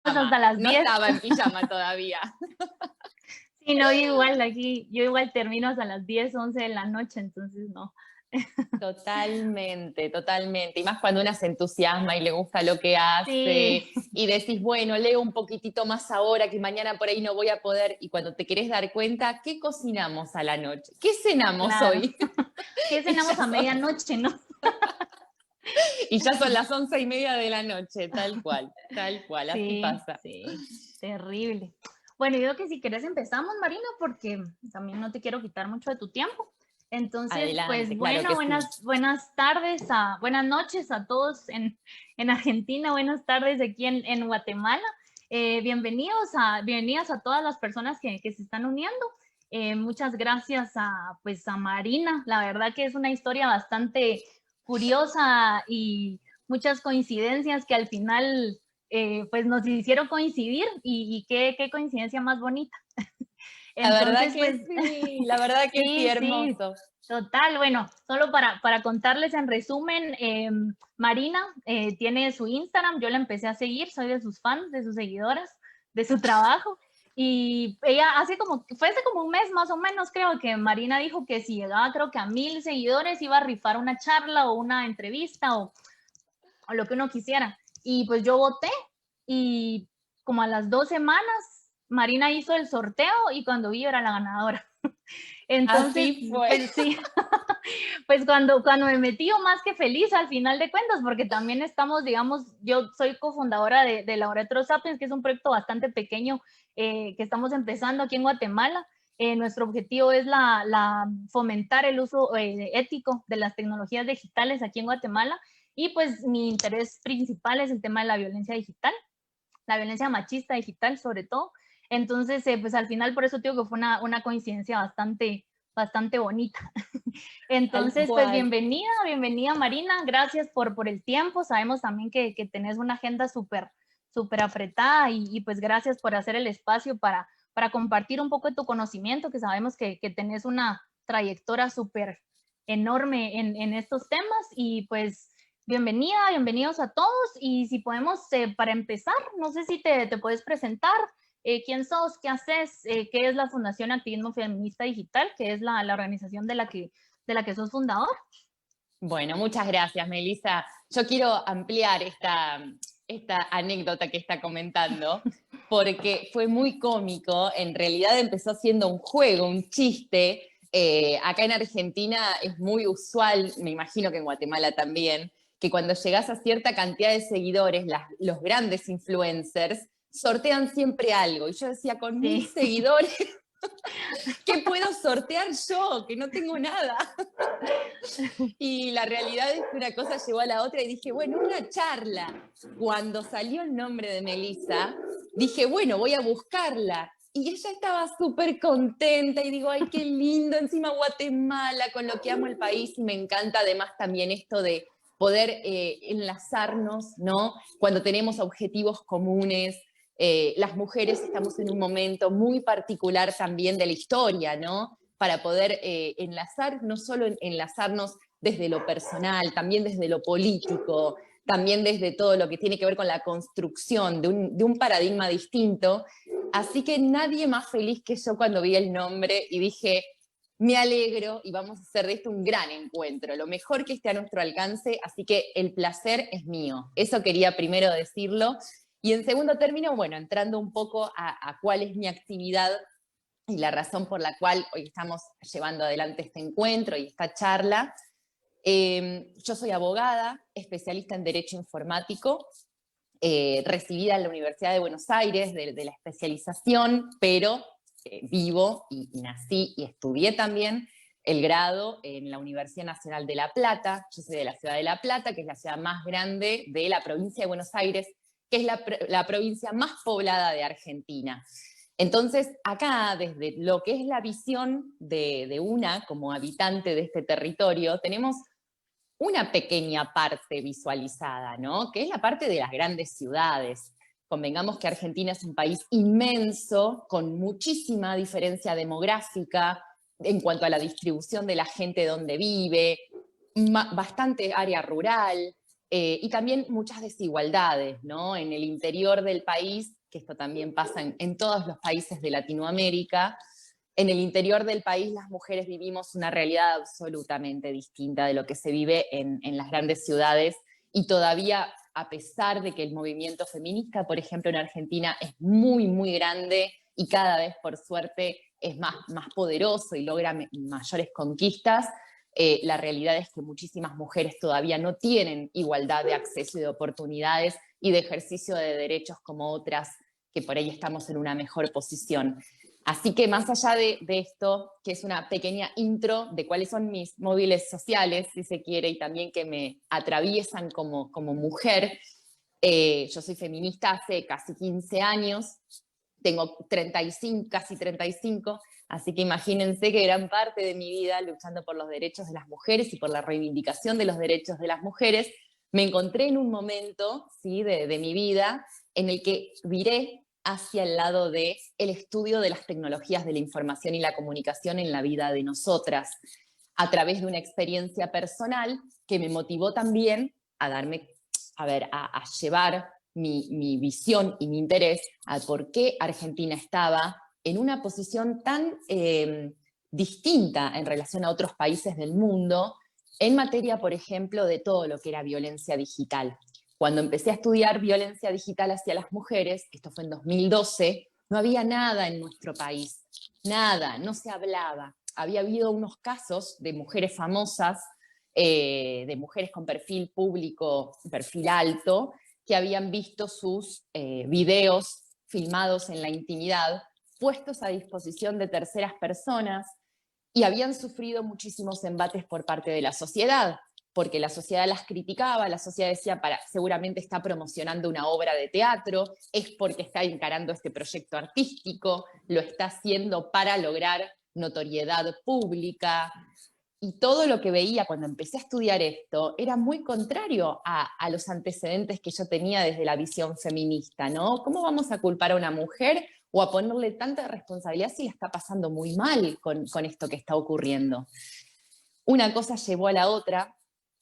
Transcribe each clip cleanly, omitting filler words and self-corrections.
hasta las No 10. estaba en pijama todavía. Sí, no, igual aquí, yo igual termino hasta las 10, 11 de la noche, entonces no. Totalmente, totalmente. Y más cuando una se entusiasma y le gusta lo que hace Sí, y decís, bueno, leo un poquitito más ahora que mañana por ahí no voy a poder. Y cuando te querés dar cuenta, ¿qué cocinamos a la noche? ¿Qué cenamos claro. hoy? ¿Qué Y ya cenamos a son, medianoche, no? y ya son las 11:30 de la noche, tal cual, así Sí, pasa. sí, terrible. Bueno, yo creo que si querés empezamos, Marina, porque también no te quiero quitar mucho de tu tiempo. Entonces, pues Adelante, claro bueno, que sí. buenas tardes, buenas noches a todos en Argentina, buenas tardes aquí en Guatemala. Bienvenidas a todas las personas que se están uniendo. Muchas gracias pues a Marina. La verdad que es una historia bastante curiosa y muchas coincidencias que al final pues nos hicieron coincidir y qué coincidencia más bonita. La verdad Entonces, que pues sí, la verdad que sí, sí, sí, hermoso. total. Bueno, solo para contarles en resumen, Marina tiene su Instagram, yo la empecé a seguir, soy de sus fans, de sus seguidoras, de su trabajo. Y ella fue hace como un mes más o menos, creo que Marina dijo que si llegaba creo que a 1000 seguidores iba a rifar una charla o una entrevista o lo que uno quisiera. Y pues yo voté y como a las 2 semanas Marina hizo el sorteo y cuando vi era la ganadora. Entonces, Así fue. pues sí, pues cuando me metí yo más que feliz al final de cuentas, porque también estamos, digamos, yo soy cofundadora de Laboratorio Sapiens, que es un proyecto bastante pequeño que estamos empezando aquí en Guatemala. Nuestro objetivo es fomentar el uso ético de las tecnologías digitales aquí en Guatemala y pues mi interés principal es el tema de la violencia digital, la violencia machista digital sobre todo. Entonces, pues al final por eso digo que fue una coincidencia bastante bonita. Tal Entonces, pues cual. bienvenida Marina, gracias por el tiempo. Sabemos también que tenés una agenda súper apretada y pues gracias por hacer el espacio para compartir un poco de tu conocimiento, que sabemos que tenés una trayectoria súper enorme en estos temas y pues bienvenidos a todos y si podemos, para empezar, no sé si te puedes presentar, quién sos, qué haces, qué es la Fundación Activismo Feminista Digital, que es la organización de la que sos fundador. Bueno, muchas gracias, Melissa. Yo quiero ampliar esta anécdota que está comentando, porque fue muy cómico. En realidad empezó siendo un juego, un chiste. Acá en Argentina es muy usual, me imagino que en Guatemala también, que cuando llegas a cierta cantidad de seguidores, los grandes influencers sortean siempre algo. Y yo decía, con 1000 Sí, seguidores, ¿qué puedo sortear yo? Que no tengo nada. Y la realidad es que una cosa llevó a la otra y dije, bueno, una charla. Cuando salió el nombre de Melissa, dije, bueno, voy a buscarla. Y ella estaba súper contenta y digo, ay, qué lindo, encima Guatemala, con lo que amo el país y me encanta además también esto de poder enlazarnos, ¿no? Cuando tenemos objetivos comunes, las mujeres estamos en un momento muy particular también de la historia, ¿no? Para poder enlazar, no solo enlazarnos desde lo personal, también desde lo político, también desde todo lo que tiene que ver con la construcción de un paradigma distinto. Así que nadie más feliz que yo cuando vi el nombre y dije, me alegro y vamos a hacer de esto un gran encuentro, lo mejor que esté a nuestro alcance, así que el placer es mío. Eso quería primero decirlo. Y en segundo término, bueno, entrando un poco a cuál es mi actividad y la razón por la cual hoy estamos llevando adelante este encuentro y esta charla. Yo soy abogada, especialista en Derecho Informático, recibida en la Universidad de Buenos Aires de la especialización, pero vivo y nací y estudié también el grado en la Universidad Nacional de La Plata. Yo soy de la ciudad de La Plata, que es la ciudad más grande de la provincia de Buenos Aires, que es la provincia más poblada de Argentina. Entonces, acá, desde lo que es la visión de una como habitante de este territorio, tenemos una pequeña parte visualizada, ¿no? Que es la parte de las grandes ciudades. Convengamos que Argentina es un país inmenso, con muchísima diferencia demográfica en cuanto a la distribución de la gente donde vive, bastante área rural, y también muchas desigualdades, ¿no? En el interior del país, que esto también pasa en todos los países de Latinoamérica, en el interior del país las mujeres vivimos una realidad absolutamente distinta de lo que se vive en las grandes ciudades, y todavía, a pesar de que el movimiento feminista, por ejemplo, en Argentina es muy, muy grande y cada vez, por suerte, es más poderoso y logra mayores conquistas, la realidad es que muchísimas mujeres todavía no tienen igualdad de acceso y de oportunidades y de ejercicio de derechos como otras que por ahí estamos en una mejor posición. Así que más allá de esto, que es una pequeña intro de cuáles son mis móviles sociales, si se quiere, y también que me atraviesan como mujer, yo soy feminista hace casi 15 años, tengo 35, casi 35, así que imagínense que gran parte de mi vida luchando por los derechos de las mujeres y por la reivindicación de los derechos de las mujeres, me encontré en un momento, ¿sí?, de mi vida en el que viré hacia el lado del estudio de las tecnologías de la información y la comunicación en la vida de nosotras, a través de una experiencia personal que me motivó también a darme, a llevar mi visión y mi interés a por qué Argentina estaba en una posición tan distinta en relación a otros países del mundo en materia, por ejemplo, de todo lo que era violencia digital. Cuando empecé a estudiar violencia digital hacia las mujeres, esto fue en 2012, no había nada en nuestro país, nada, no se hablaba. Había habido unos casos de mujeres famosas, de mujeres con perfil público, perfil alto, que habían visto sus videos filmados en la intimidad, puestos a disposición de terceras personas, y habían sufrido muchísimos embates por parte de la sociedad, porque la sociedad las criticaba, la sociedad decía, seguramente está promocionando una obra de teatro, es porque está encarando este proyecto artístico, lo está haciendo para lograr notoriedad pública, y todo lo que veía cuando empecé a estudiar esto era muy contrario a los antecedentes que yo tenía desde la visión feminista, ¿no? ¿Cómo vamos a culpar a una mujer o a ponerle tanta responsabilidad si la está pasando muy mal con esto que está ocurriendo? Una cosa llevó a la otra,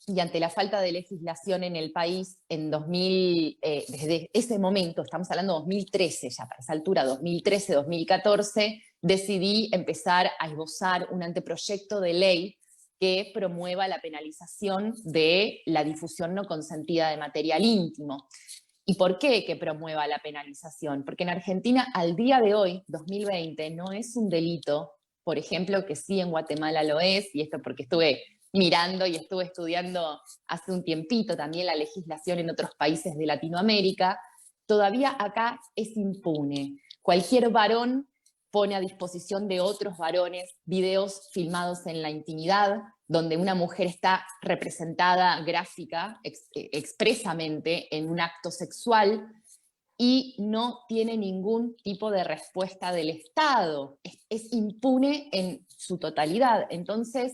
y ante la falta de legislación en el país, desde ese momento, estamos hablando de 2013 ya, para esa altura, 2013, 2014, decidí empezar a esbozar un anteproyecto de ley que promueva la penalización de la difusión no consentida de material íntimo. ¿Y por qué que promueva la penalización? Porque en Argentina, al día de hoy, 2020, no es un delito, por ejemplo, que sí en Guatemala lo es, y esto porque estuve mirando y estuve estudiando hace un tiempito también la legislación en otros países de Latinoamérica, todavía acá es impune. Cualquier varón pone a disposición de otros varones videos filmados en la intimidad, donde una mujer está representada gráfica, expresamente en un acto sexual, y no tiene ningún tipo de respuesta del Estado. Es impune en su totalidad. Entonces,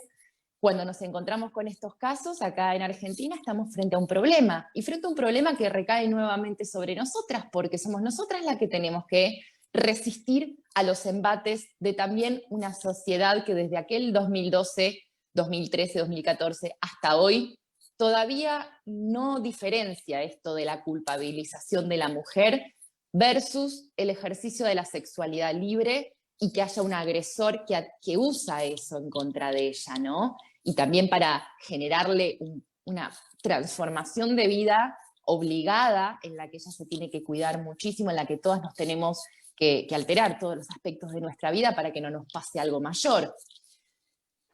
cuando nos encontramos con estos casos, acá en Argentina estamos frente a un problema, y frente a un problema que recae nuevamente sobre nosotras, porque somos nosotras las que tenemos que resistir a los embates de también una sociedad que desde aquel 2012, 2013, 2014 hasta hoy todavía no diferencia esto de la culpabilización de la mujer versus el ejercicio de la sexualidad libre, y que haya un agresor que usa eso en contra de ella, ¿no? Y también para generarle una transformación de vida obligada en la que ella se tiene que cuidar muchísimo, en la que todas nos tenemos que alterar todos los aspectos de nuestra vida para que no nos pase algo mayor.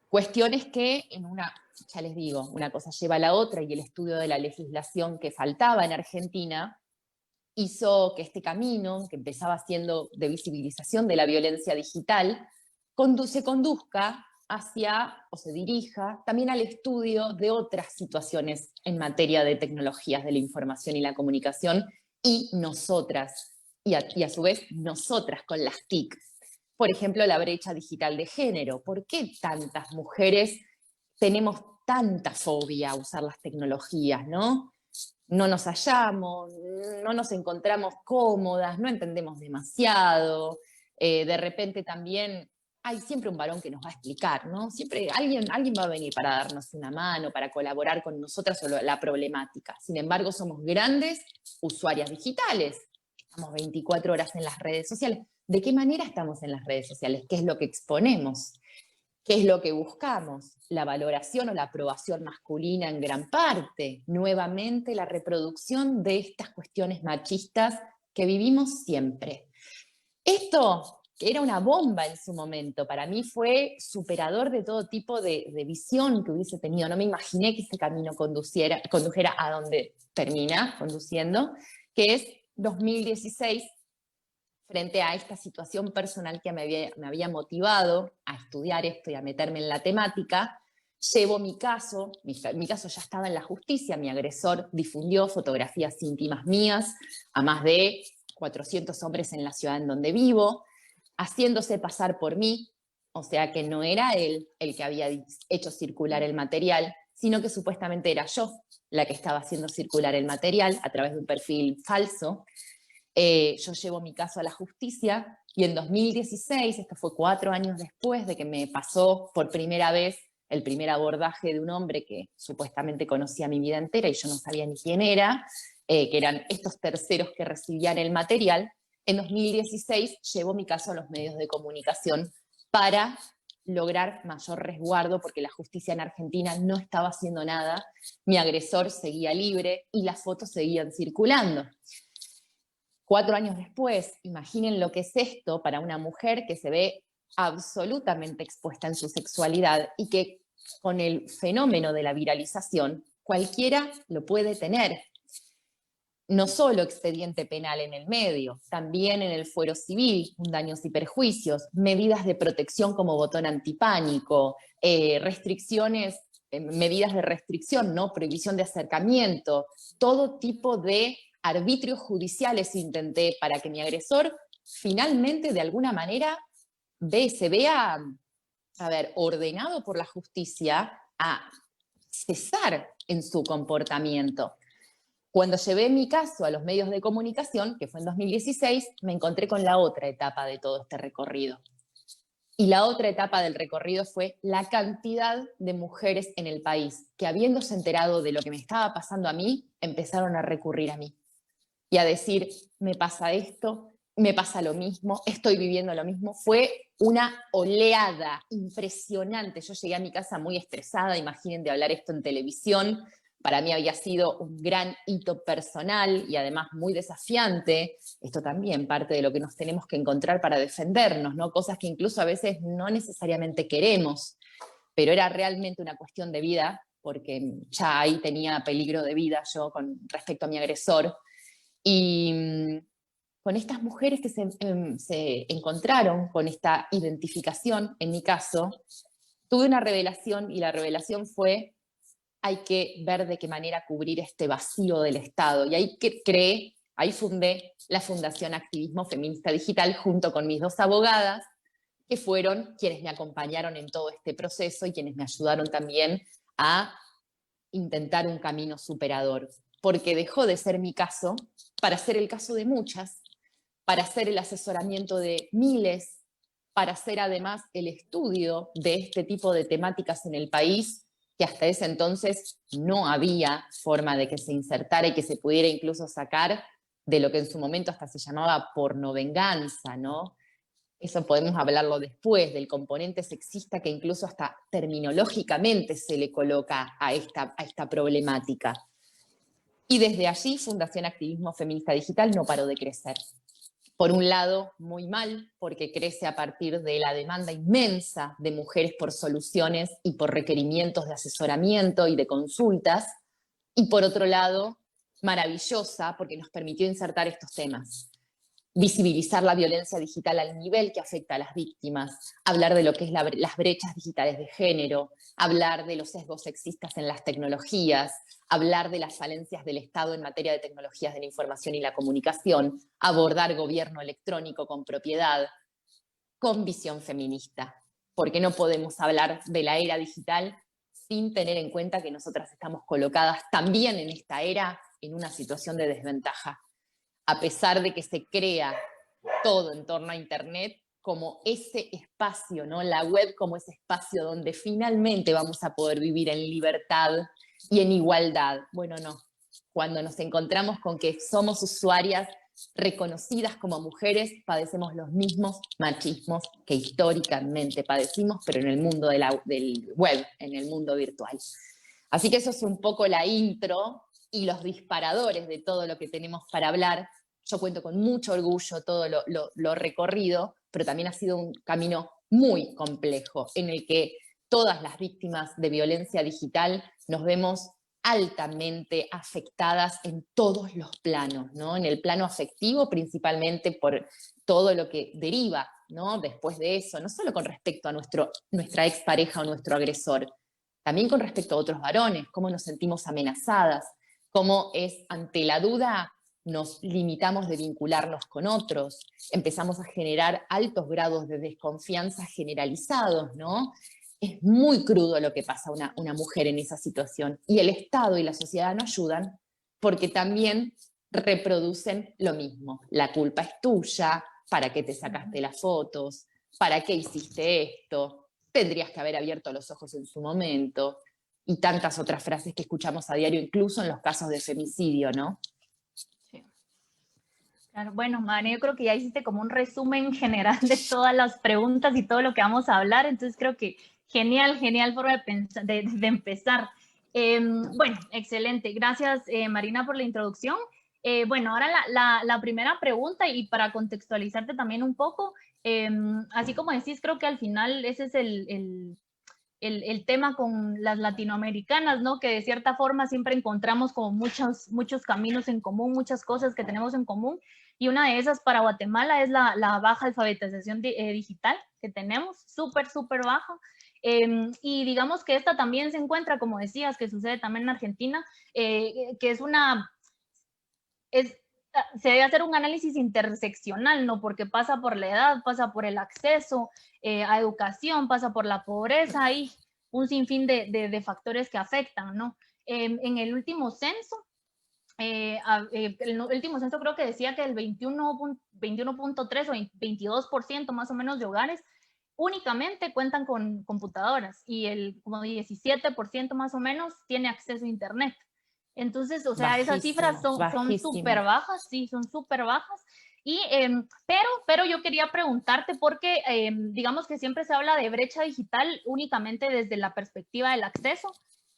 Cuestiones que ya les digo, una cosa lleva a la otra, y el estudio de la legislación que faltaba en Argentina hizo que este camino, que empezaba siendo de visibilización de la violencia digital, se conduzca hacia, o se dirija, también al estudio de otras situaciones en materia de tecnologías de la información y la comunicación, y nosotras, y a su vez nosotras con las TIC. Por ejemplo, la brecha digital de género. ¿Por qué tantas mujeres tenemos tanta fobia a usar las tecnologías, no? No nos hallamos, no nos encontramos cómodas, no entendemos demasiado, de repente también hay siempre un varón que nos va a explicar, ¿no? Siempre alguien va a venir para darnos una mano, para colaborar con nosotras o la problemática. Sin embargo, somos grandes usuarias digitales. Estamos 24 horas en las redes sociales. ¿De qué manera estamos en las redes sociales? ¿Qué es lo que exponemos? ¿Qué es lo que buscamos? La valoración o la aprobación masculina en gran parte. Nuevamente, la reproducción de estas cuestiones machistas que vivimos siempre. Esto, que era una bomba en su momento, para mí fue superador de todo tipo de visión que hubiese tenido. No me imaginé que ese camino condujera a donde termina conduciendo, que es 2016, frente a esta situación personal que me había motivado a estudiar esto y a meterme en la temática. Llevo mi caso ya estaba en la justicia, mi agresor difundió fotografías íntimas mías a más de 400 hombres en la ciudad en donde vivo, haciéndose pasar por mí, o sea que no era él el que había hecho circular el material, sino que supuestamente era yo la que estaba haciendo circular el material a través de un perfil falso. Yo llevo mi caso a la justicia y en 2016, esto fue 4 años después de que me pasó por primera vez el primer abordaje de un hombre que supuestamente conocía mi vida entera y yo no sabía ni quién era, que eran estos terceros que recibían el material. En 2016 llevo mi caso a los medios de comunicación para lograr mayor resguardo, porque la justicia en Argentina no estaba haciendo nada, mi agresor seguía libre y las fotos seguían circulando. 4 años después, imaginen lo que es esto para una mujer que se ve absolutamente expuesta en su sexualidad y que con el fenómeno de la viralización cualquiera lo puede tener. No solo expediente penal en el medio, también en el fuero civil, daños y perjuicios, medidas de protección como botón antipánico, restricciones, medidas de restricción, ¿no? Prohibición de acercamiento, todo tipo de arbitrios judiciales intenté para que mi agresor finalmente de alguna manera se vea, ordenado por la justicia a cesar en su comportamiento. Cuando llevé mi caso a los medios de comunicación, que fue en 2016, me encontré con la otra etapa de todo este recorrido. Y la otra etapa del recorrido fue la cantidad de mujeres en el país que, habiéndose enterado de lo que me estaba pasando a mí, empezaron a recurrir a mí y a decir, me pasa esto, me pasa lo mismo, estoy viviendo lo mismo. Fue una oleada impresionante. Yo llegué a mi casa muy estresada, imaginen de hablar esto en televisión. Para mí había sido un gran hito personal y además muy desafiante. Esto también parte de lo que nos tenemos que encontrar para defendernos, ¿no? Cosas que incluso a veces no necesariamente queremos, pero era realmente una cuestión de vida, porque ya ahí tenía peligro de vida yo con respecto a mi agresor. Y con estas mujeres que se encontraron con esta identificación, en mi caso, tuve una revelación y la revelación fue: hay que ver de qué manera cubrir este vacío del Estado. Y ahí fundé la Fundación Activismo Feminista Digital junto con mis 2 abogadas, que fueron quienes me acompañaron en todo este proceso y quienes me ayudaron también a intentar un camino superador. Porque dejó de ser mi caso para ser el caso de muchas, para hacer el asesoramiento de miles, para hacer además el estudio de este tipo de temáticas en el país, que hasta ese entonces no había forma de que se insertara y que se pudiera incluso sacar de lo que en su momento hasta se llamaba pornovenganza, ¿no? Eso podemos hablarlo después, del componente sexista que incluso hasta terminológicamente se le coloca a esta problemática. Y desde allí, Fundación Activismo Feminista Digital no paró de crecer. Por un lado, muy mal, porque crece a partir de la demanda inmensa de mujeres por soluciones y por requerimientos de asesoramiento y de consultas. Y por otro lado, maravillosa, porque nos permitió insertar estos temas. Visibilizar la violencia digital al nivel que afecta a las víctimas, hablar de lo que es las brechas digitales de género, hablar de los sesgos sexistas en las tecnologías, hablar de las falencias del Estado en materia de tecnologías de la información y la comunicación, abordar gobierno electrónico con propiedad, con visión feminista, porque no podemos hablar de la era digital sin tener en cuenta que nosotras estamos colocadas también en esta era en una situación de desventaja. A pesar de que se crea todo en torno a Internet, como ese espacio, ¿no? La web como ese espacio donde finalmente vamos a poder vivir en libertad y en igualdad. Bueno, no. Cuando nos encontramos con que somos usuarias reconocidas como mujeres, padecemos los mismos machismos que históricamente padecimos, pero en el mundo del web, en el mundo virtual. Así que eso es un poco la intro y los disparadores de todo lo que tenemos para hablar. Yo cuento con mucho orgullo todo lo recorrido, pero también ha sido un camino muy complejo en el que todas las víctimas de violencia digital nos vemos altamente afectadas en todos los planos, ¿no? En el plano afectivo principalmente por todo lo que deriva, ¿no? Después de eso, no solo con respecto a nuestra expareja o nuestro agresor, también con respecto a otros varones, cómo nos sentimos amenazadas, cómo es ante la duda nos limitamos de vincularnos con otros, empezamos a generar altos grados de desconfianza generalizados, ¿no? Es muy crudo lo que pasa a una mujer en esa situación. Y el Estado y la sociedad no ayudan porque también reproducen lo mismo. La culpa es tuya, ¿para qué te sacaste las fotos? ¿Para qué hiciste esto? Tendrías que haber abierto los ojos en su momento. Y tantas otras frases que escuchamos a diario, incluso en los casos de femicidio, ¿no? Sí. Claro, bueno, Mane, yo creo que ya hiciste como un resumen general de todas las preguntas y todo lo que vamos a hablar, entonces creo que genial, genial forma de, pensar, de empezar. Bueno, excelente. Gracias, Marina, por la introducción. Bueno, ahora la primera pregunta, y para contextualizarte también un poco, así como decís, creo que al final ese es el tema con las latinoamericanas, ¿no? Que de cierta forma siempre encontramos como muchos caminos en común, muchas cosas que tenemos en común, y una de esas para Guatemala es la baja alfabetización digital que tenemos, súper baja. Y digamos que esta también se encuentra, como decías, que sucede también en Argentina, que se debe hacer un análisis interseccional, ¿no? Porque pasa por la edad, pasa por el acceso a educación, pasa por la pobreza, hay un sinfín de factores que afectan, ¿no? En el último censo, el último censo creo que decía que el 21.3 o 22% más o menos de hogares únicamente cuentan con computadoras y el como 17% más o menos tiene acceso a internet. Entonces, o sea, esas cifras son súper bajas, sí, son súper bajas. Y, pero yo quería preguntarte porque digamos que siempre se habla de brecha digital únicamente desde la perspectiva del acceso.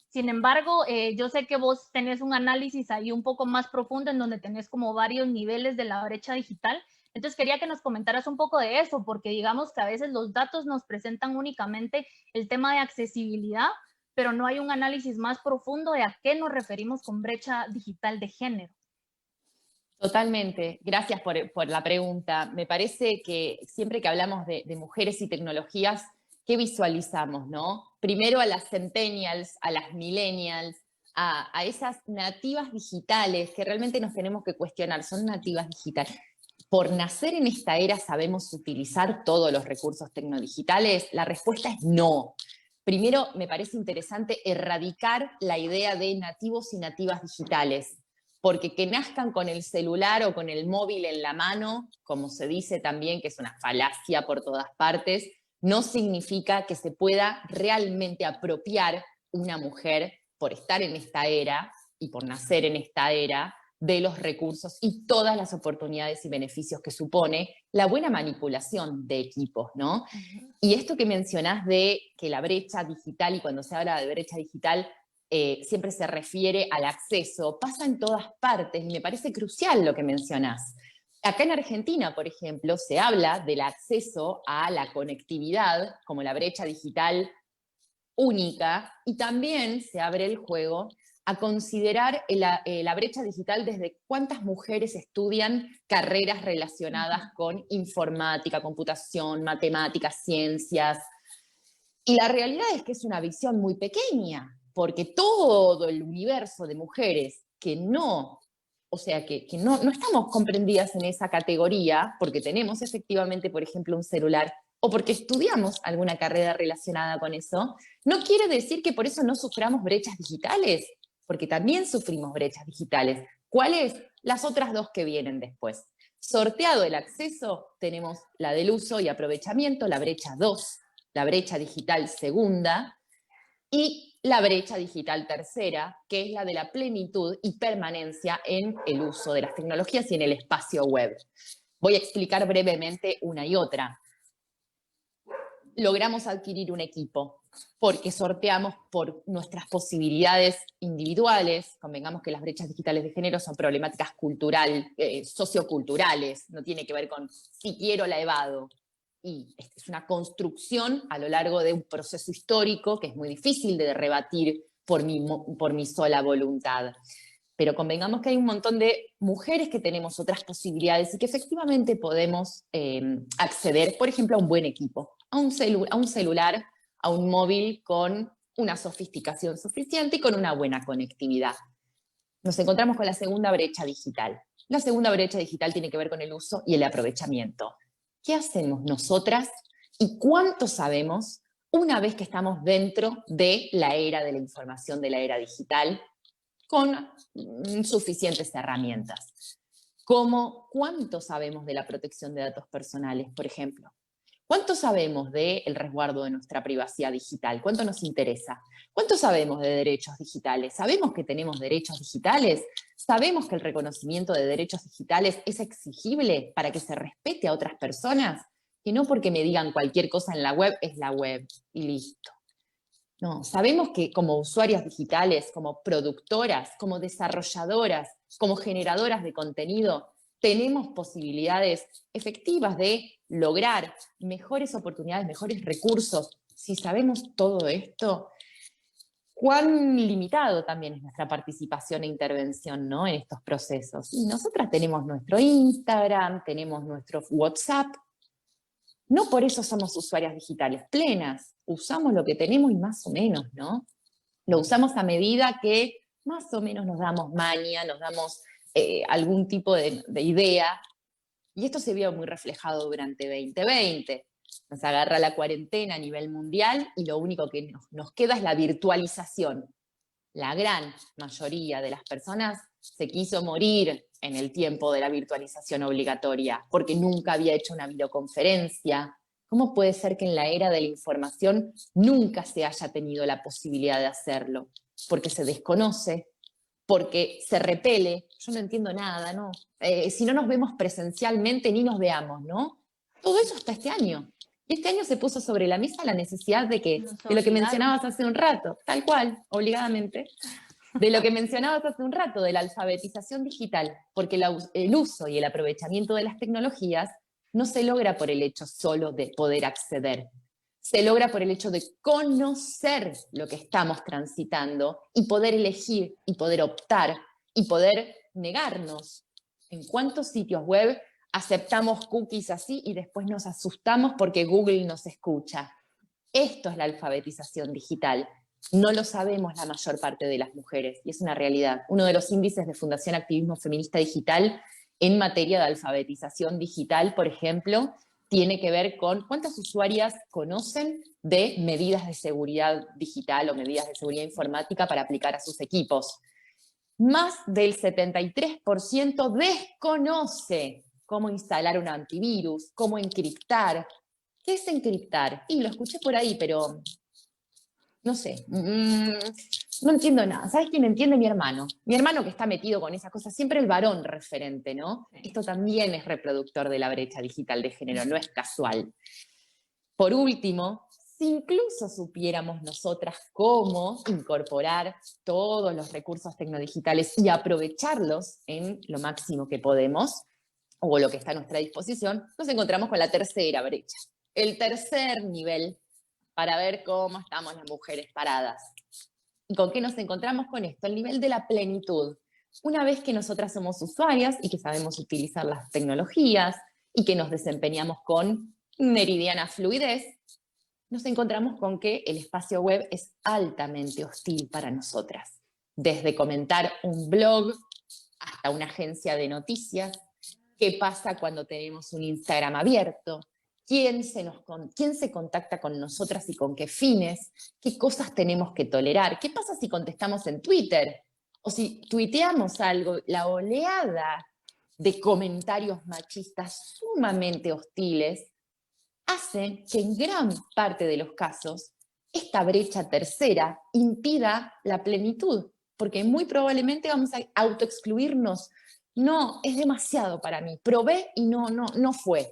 Sin embargo, yo sé que vos tenés un análisis ahí un poco más profundo en donde tenés como varios niveles de la brecha digital. Entonces quería que nos comentaras un poco de eso, porque digamos que a veces los datos nos presentan únicamente el tema de accesibilidad, pero no hay un análisis más profundo de a qué nos referimos con brecha digital de género. Totalmente, gracias por la pregunta. Me parece que siempre que hablamos de mujeres y tecnologías, ¿qué visualizamos, no? Primero a las centennials, a las millennials, a esas nativas digitales que realmente nos tenemos que cuestionar, son nativas digitales. ¿Por nacer en esta era sabemos utilizar todos los recursos tecnodigitales? La respuesta es no. Primero, me parece interesante erradicar la idea de nativos y nativas digitales, porque que nazcan con el celular o con el móvil en la mano, como se dice también, que es una falacia por todas partes, no significa que se pueda realmente apropiar una mujer por estar en esta era y por nacer en esta era de los recursos y todas las oportunidades y beneficios que supone la buena manipulación de equipos, ¿no? Y esto que mencionás de que la brecha digital, y cuando se habla de brecha digital, siempre se refiere al acceso, pasa en todas partes, y me parece crucial lo que mencionás. Acá en Argentina, por ejemplo, se habla del acceso a la conectividad como la brecha digital única, y también se abre el juego a considerar la brecha digital desde cuántas mujeres estudian carreras relacionadas con informática, computación, matemáticas, ciencias. Y la realidad es que es una visión muy pequeña, porque todo el universo de mujeres que no, o sea, que no estamos comprendidas en esa categoría, porque tenemos efectivamente, por ejemplo, un celular, o porque estudiamos alguna carrera relacionada con eso, no quiere decir que por eso no suframos brechas digitales, porque también sufrimos brechas digitales. ¿Cuáles? Las otras dos que vienen después. Sorteado el acceso, tenemos la del uso y aprovechamiento, la brecha 2, la brecha digital segunda, y la brecha digital tercera, que es la de la plenitud y permanencia en el uso de las tecnologías y en el espacio web. Voy a explicar brevemente una y otra. Logramos adquirir un equipo porque sorteamos por nuestras posibilidades individuales. Convengamos que las brechas digitales de género son problemáticas socioculturales, no tiene que ver con si quiero la evado. Y es una construcción a lo largo de un proceso histórico que es muy difícil de rebatir por mi sola voluntad. Pero convengamos que hay un montón de mujeres que tenemos otras posibilidades y que efectivamente podemos acceder, por ejemplo, a un buen equipo, a un celular, a un móvil con una sofisticación suficiente y con una buena conectividad. Nos encontramos con la segunda brecha digital. La segunda brecha digital tiene que ver con el uso y el aprovechamiento. ¿Qué hacemos nosotras y cuánto sabemos una vez que estamos dentro de la era de la información, de la era digital, con suficientes herramientas? Como cuánto sabemos de la protección de datos personales, por ejemplo. ¿Cuánto sabemos del resguardo de nuestra privacidad digital? ¿Cuánto nos interesa? ¿Cuánto sabemos de derechos digitales? ¿Sabemos que tenemos derechos digitales? ¿Sabemos que el reconocimiento de derechos digitales es exigible para que se respete a otras personas? Que no porque me digan cualquier cosa en la web es la web y listo. No, sabemos que como usuarias digitales, como productoras, como desarrolladoras, como generadoras de contenido, tenemos posibilidades efectivas de lograr mejores oportunidades, mejores recursos. Si sabemos todo esto, cuán limitado también es nuestra participación e intervención, ¿no?, en estos procesos. Y nosotras tenemos nuestro Instagram, tenemos nuestro WhatsApp. No por eso somos usuarias digitales plenas, usamos lo que tenemos y más o menos, ¿no? Lo usamos a medida que más o menos nos damos maña, nos damos algún tipo de idea, y esto se vio muy reflejado durante 2020. Nos agarra la cuarentena a nivel mundial y lo único que nos queda es la virtualización. La gran mayoría de las personas se quiso morir en el tiempo de la virtualización obligatoria, porque nunca había hecho una videoconferencia. ¿Cómo puede ser que en la era de la información nunca se haya tenido la posibilidad de hacerlo? Porque se desconoce, porque se repele. Yo no entiendo nada, ¿no? Si no nos vemos presencialmente, ni nos veamos, ¿no? Todo eso hasta este año. Y este año se puso sobre la mesa la necesidad de lo que mencionabas hace un rato, tal cual, obligadamente, de lo que mencionabas hace un rato, de la alfabetización digital, porque el uso y el aprovechamiento de las tecnologías no se logra por el hecho solo de poder acceder, se logra por el hecho de conocer lo que estamos transitando y poder elegir y poder optar y poder negarnos. ¿En cuántos sitios web aceptamos cookies así y después nos asustamos porque Google nos escucha? Esto es la alfabetización digital. No lo sabemos la mayor parte de las mujeres y es una realidad. Uno de los índices de Fundación Activismo Feminista Digital en materia de alfabetización digital, por ejemplo, tiene que ver con cuántas usuarias conocen de medidas de seguridad digital o medidas de seguridad informática para aplicar a sus equipos. Más del 73% desconoce cómo instalar un antivirus, cómo encriptar. ¿Qué es encriptar? Y lo escuché por ahí, pero no sé, no entiendo nada. ¿Sabes quién entiende? Mi hermano. Mi hermano que está metido con esas cosas, siempre el varón referente, ¿no? Esto también es reproductor de la brecha digital de género, no es casual. Por último, si incluso supiéramos nosotras cómo incorporar todos los recursos tecnodigitales y aprovecharlos en lo máximo que podemos, o lo que está a nuestra disposición, nos encontramos con la tercera brecha, el tercer nivel para ver cómo estamos las mujeres paradas. ¿Y con qué nos encontramos con esto? El nivel de la plenitud. Una vez que nosotras somos usuarias y que sabemos utilizar las tecnologías y que nos desempeñamos con meridiana fluidez, nos encontramos con que el espacio web es altamente hostil para nosotras. Desde comentar un blog hasta una agencia de noticias. ¿Qué pasa cuando tenemos un Instagram abierto? ¿Quién se contacta con nosotras y con qué fines? ¿Qué cosas tenemos que tolerar? ¿Qué pasa si contestamos en Twitter? O si tuiteamos algo, la oleada de comentarios machistas sumamente hostiles, hacen que en gran parte de los casos esta brecha tercera impida la plenitud, porque muy probablemente vamos a autoexcluirnos. No, es demasiado para mí, probé y no fue.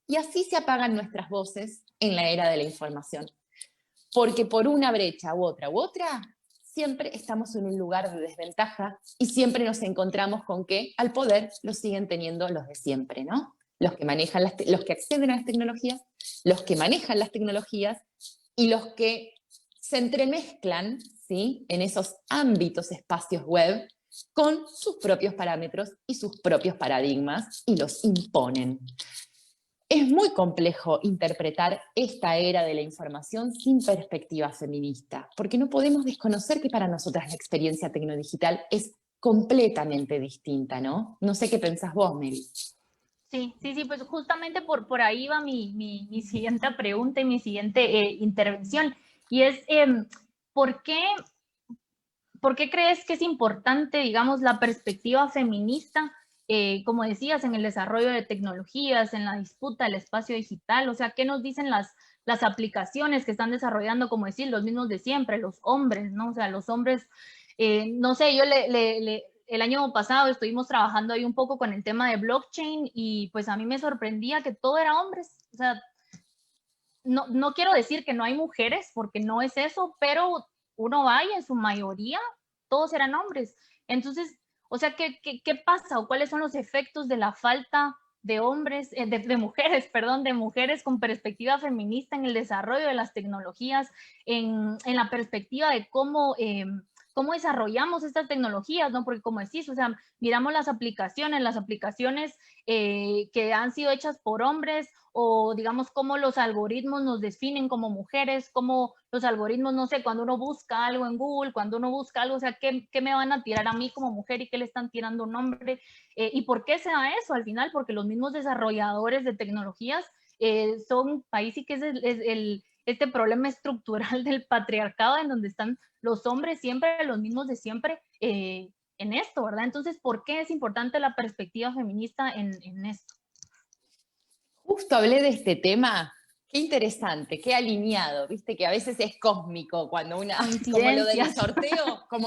Y así se apagan nuestras voces en la era de la información. Porque por una brecha u otra, siempre estamos en un lugar de desventaja y siempre nos encontramos con que al poder lo siguen teniendo los de siempre, ¿no? Los que manejan los que acceden a las tecnologías, los que manejan las tecnologías y los que se entremezclan, ¿sí?, en esos ámbitos, espacios web, con sus propios parámetros y sus propios paradigmas y los imponen. Es muy complejo interpretar esta era de la información sin perspectiva feminista, porque no podemos desconocer que para nosotras la experiencia tecnodigital es completamente distinta, ¿no? No sé qué pensás vos, Mary. Sí, pues justamente por ahí va mi siguiente pregunta y mi siguiente intervención. Y es, ¿por qué crees que es importante, digamos, la perspectiva feminista, como decías, en el desarrollo de tecnologías, en la disputa del espacio digital? O sea, ¿qué nos dicen las aplicaciones que están desarrollando, como decir, los mismos de siempre, los hombres, ¿no? O sea, los hombres, no sé, yo el año pasado estuvimos trabajando ahí un poco con el tema de blockchain y pues a mí me sorprendía que todo era hombres. O sea, no quiero decir que no hay mujeres, porque no es eso, pero uno va y en su mayoría todos eran hombres. Entonces, o sea, ¿qué pasa o cuáles son los efectos de la falta de hombres, de mujeres, perdón, de mujeres con perspectiva feminista en el desarrollo de las tecnologías, en la perspectiva de cómo desarrollamos estas tecnologías, ¿no? Porque como decís, o sea, miramos las aplicaciones que han sido hechas por hombres, o digamos cómo los algoritmos nos definen como mujeres, cómo los algoritmos, no sé, cuando uno busca algo en Google, cuando uno busca algo, o sea, ¿qué me van a tirar a mí como mujer y qué le están tirando a un hombre? ¿Y por qué se da eso al final? Porque los mismos desarrolladores de tecnologías son, ahí sí que es este problema estructural del patriarcado en donde están los hombres siempre, los mismos de siempre, en esto, ¿verdad? Entonces, ¿por qué es importante la perspectiva feminista en esto? Justo hablé de este tema. Qué interesante, qué alineado, viste que a veces es cósmico cuando una, Coincidencias. como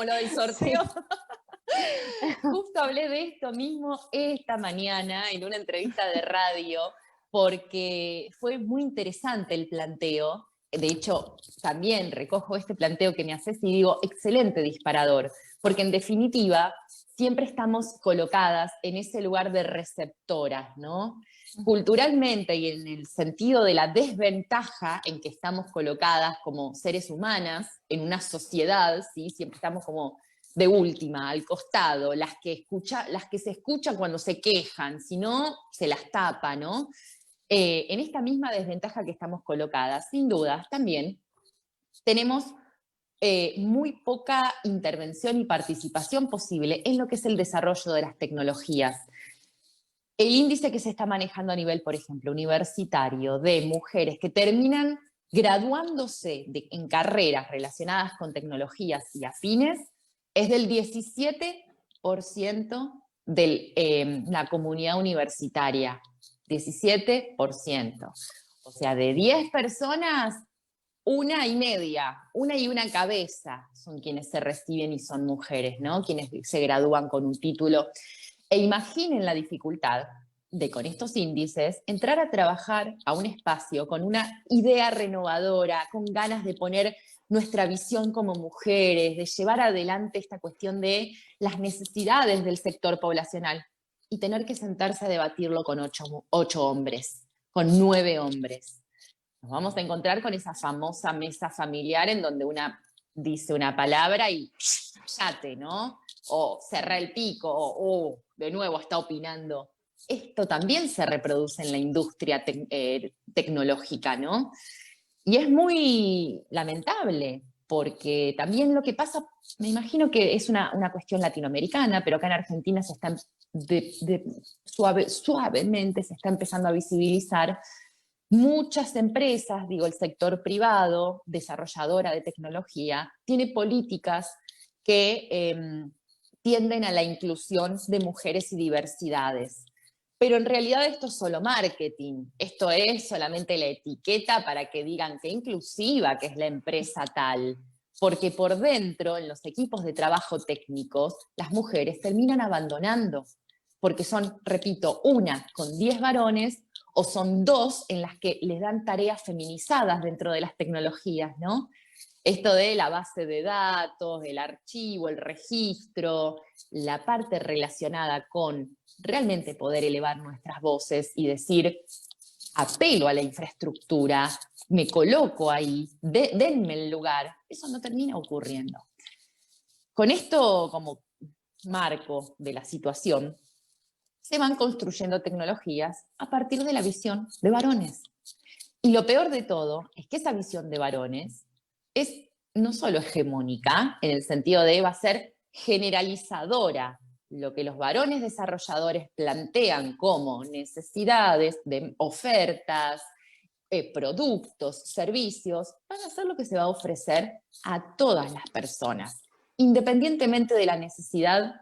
lo del Sí. sorteo. Justo hablé de esto mismo esta mañana en una entrevista de radio, porque fue muy interesante el planteo. De hecho, también recojo este planteo que me haces y digo, excelente disparador, porque en definitiva siempre estamos colocadas en ese lugar de receptoras, ¿no? Culturalmente y en el sentido de la desventaja en que estamos colocadas como seres humanas en una sociedad, ¿sí? Siempre estamos como de última, al costado, las que se escuchan cuando se quejan, si no, se las tapa, ¿no? En esta misma desventaja que estamos colocadas, sin dudas, también tenemos muy poca intervención y participación posible en lo que es el desarrollo de las tecnologías. El índice que se está manejando a nivel, por ejemplo, universitario, de mujeres que terminan graduándose en carreras relacionadas con tecnologías y afines, es del 17% de la comunidad universitaria. 17%. O sea, de 10 personas, una y una cabeza son quienes se reciben y son mujeres, ¿no? Quienes se gradúan con un título. E imaginen la dificultad de, con estos índices, entrar a trabajar a un espacio con una idea renovadora, con ganas de poner nuestra visión como mujeres, de llevar adelante esta cuestión de las necesidades del sector poblacional y tener que sentarse a debatirlo con 8 hombres, con 9 hombres. Nos vamos a encontrar con esa famosa mesa familiar en donde una dice una palabra y yate, ¿no? O cerra el pico, o de nuevo está opinando. Esto también se reproduce en la industria tecnológica, ¿no? Y es muy lamentable, porque también lo que pasa, me imagino que es una cuestión latinoamericana, pero acá en Argentina se está suavemente se está empezando a visibilizar. Muchas empresas, digo, el sector privado, desarrolladora de tecnología, tiene políticas que tienden a la inclusión de mujeres y diversidades. Pero en realidad esto es solo marketing, esto es solamente la etiqueta para que digan qué inclusiva que es la empresa tal, porque por dentro, en los equipos de trabajo técnicos, las mujeres terminan abandonando, porque son, repito, una con 10 varones o son dos en las que les dan tareas feminizadas dentro de las tecnologías, ¿no? Esto de la base de datos, el archivo, el registro, la parte relacionada con realmente poder elevar nuestras voces y decir, apelo a la infraestructura, me coloco ahí, denme el lugar, eso no termina ocurriendo. Con esto como marco de la situación, se van construyendo tecnologías a partir de la visión de varones. Y lo peor de todo es que esa visión de varones es no solo hegemónica, en el sentido de va a ser generalizadora. Lo que los varones desarrolladores plantean como necesidades de ofertas, productos, servicios, van a ser lo que se va a ofrecer a todas las personas, independientemente de la necesidad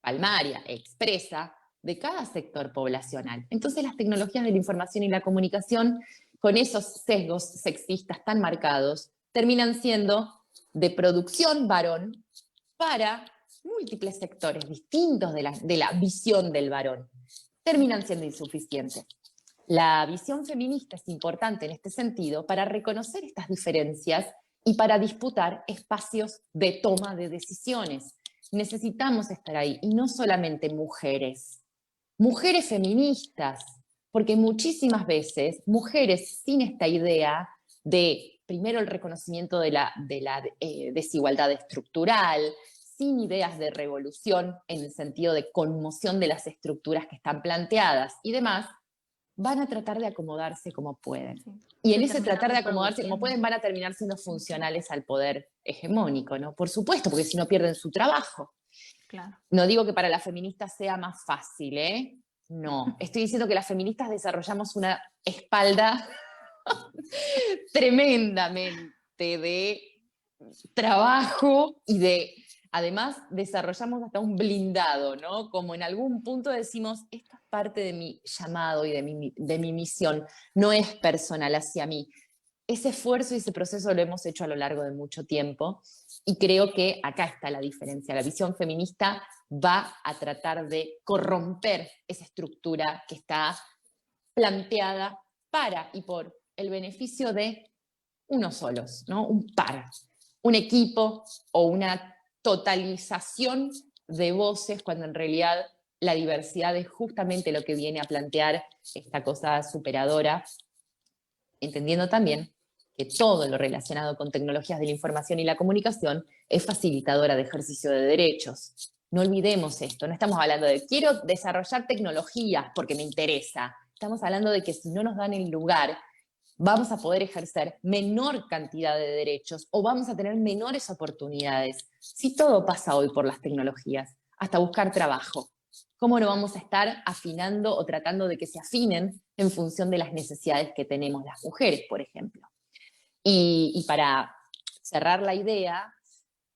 palmaria, expresa, de cada sector poblacional. Entonces las tecnologías de la información y la comunicación, con esos sesgos sexistas tan marcados, terminan siendo de producción varón para múltiples sectores distintos de la visión del varón. Terminan siendo insuficientes. La visión feminista es importante en este sentido para reconocer estas diferencias y para disputar espacios de toma de decisiones. Necesitamos estar ahí, y no solamente mujeres, mujeres feministas, porque muchísimas veces mujeres sin esta idea de, primero, el reconocimiento de la desigualdad estructural, sin ideas de revolución en el sentido de conmoción de las estructuras que están planteadas y demás, van a tratar de acomodarse como pueden. Sí. Y en ese tratar de acomodarse como pueden van a terminar siendo funcionales al poder hegemónico, ¿no? Por supuesto, porque si no pierden su trabajo. Claro. No digo que para las feministas sea más fácil, ¿eh? No, estoy diciendo que las feministas desarrollamos una espalda tremendamente de trabajo y de, además, desarrollamos hasta un blindado, ¿no? Como en algún punto decimos, esto es parte de mi llamado y de mi misión, no es personal hacia mí. Ese esfuerzo y ese proceso lo hemos hecho a lo largo de mucho tiempo y creo que acá está la diferencia. La visión feminista va a tratar de corromper esa estructura que está planteada para y por el beneficio de unos solos, ¿no? Un par, un equipo o una totalización de voces, cuando en realidad la diversidad es justamente lo que viene a plantear esta cosa superadora, entendiendo también que todo lo relacionado con tecnologías de la información y la comunicación es facilitadora de ejercicio de derechos. No olvidemos esto, no estamos hablando de quiero desarrollar tecnologías porque me interesa. Estamos hablando de que si no nos dan el lugar, vamos a poder ejercer menor cantidad de derechos o vamos a tener menores oportunidades. Si todo pasa hoy por las tecnologías, hasta buscar trabajo, ¿cómo no vamos a estar afinando o tratando de que se afinen en función de las necesidades que tenemos las mujeres, por ejemplo? Y para cerrar la idea,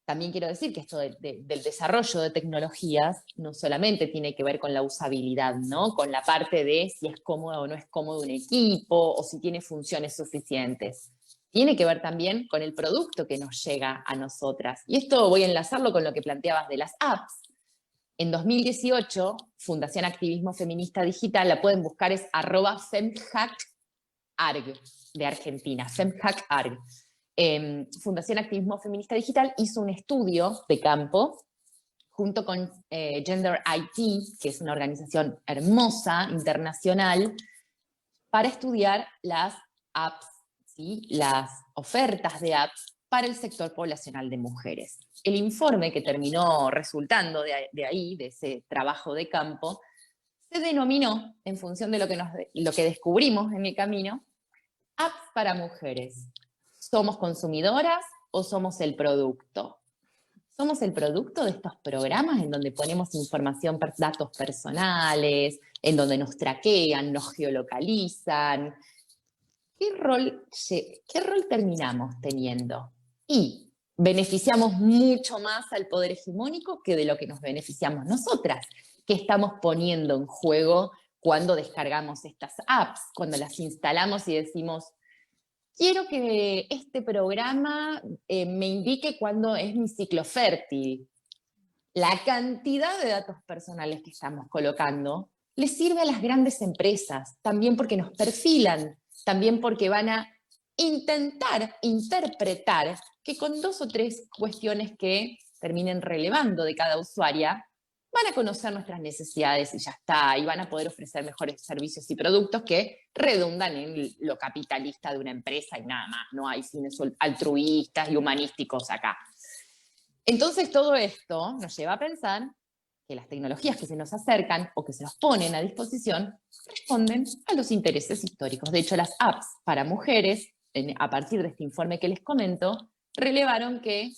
también quiero decir que esto del desarrollo de tecnologías no solamente tiene que ver con la usabilidad, ¿no? Con la parte de si es cómodo o no es cómodo un equipo o si tiene funciones suficientes. Tiene que ver también con el producto que nos llega a nosotras. Y esto voy a enlazarlo con lo que planteabas de las apps. En 2018, Fundación Activismo Feminista Digital, la pueden buscar, es @femhackarg, de Argentina, femhackarg. Fundación Activismo Feminista Digital hizo un estudio de campo junto con Gender IT, que es una organización hermosa, internacional, para estudiar las apps, ¿sí? Las ofertas de apps para el sector poblacional de mujeres. El informe que terminó resultando de ahí, de ese trabajo de campo, se denominó, en función de lo que descubrimos en el camino, apps para mujeres. ¿Somos consumidoras o somos el producto? Somos el producto de estos programas en donde ponemos información, datos personales, en donde nos traquean, nos geolocalizan. ¿Qué rol terminamos teniendo? Y beneficiamos mucho más al poder hegemónico que de lo que nos beneficiamos nosotras. ¿Qué estamos poniendo en juego cuando descargamos estas apps? Cuando las instalamos y decimos, quiero que este programa me indique cuándo es mi ciclo fértil. La cantidad de datos personales que estamos colocando les sirve a las grandes empresas, también porque nos perfilan, también porque van a intentar interpretar que con 2 o 3 cuestiones que terminen relevando de cada usuaria, van a conocer nuestras necesidades y ya está, y van a poder ofrecer mejores servicios y productos que redundan en lo capitalista de una empresa y nada más, no hay fines altruistas y humanísticos acá. Entonces todo esto nos lleva a pensar que las tecnologías que se nos acercan o que se nos ponen a disposición responden a los intereses históricos. De hecho, las apps para mujeres, a partir de este informe que les comento, relevaron que,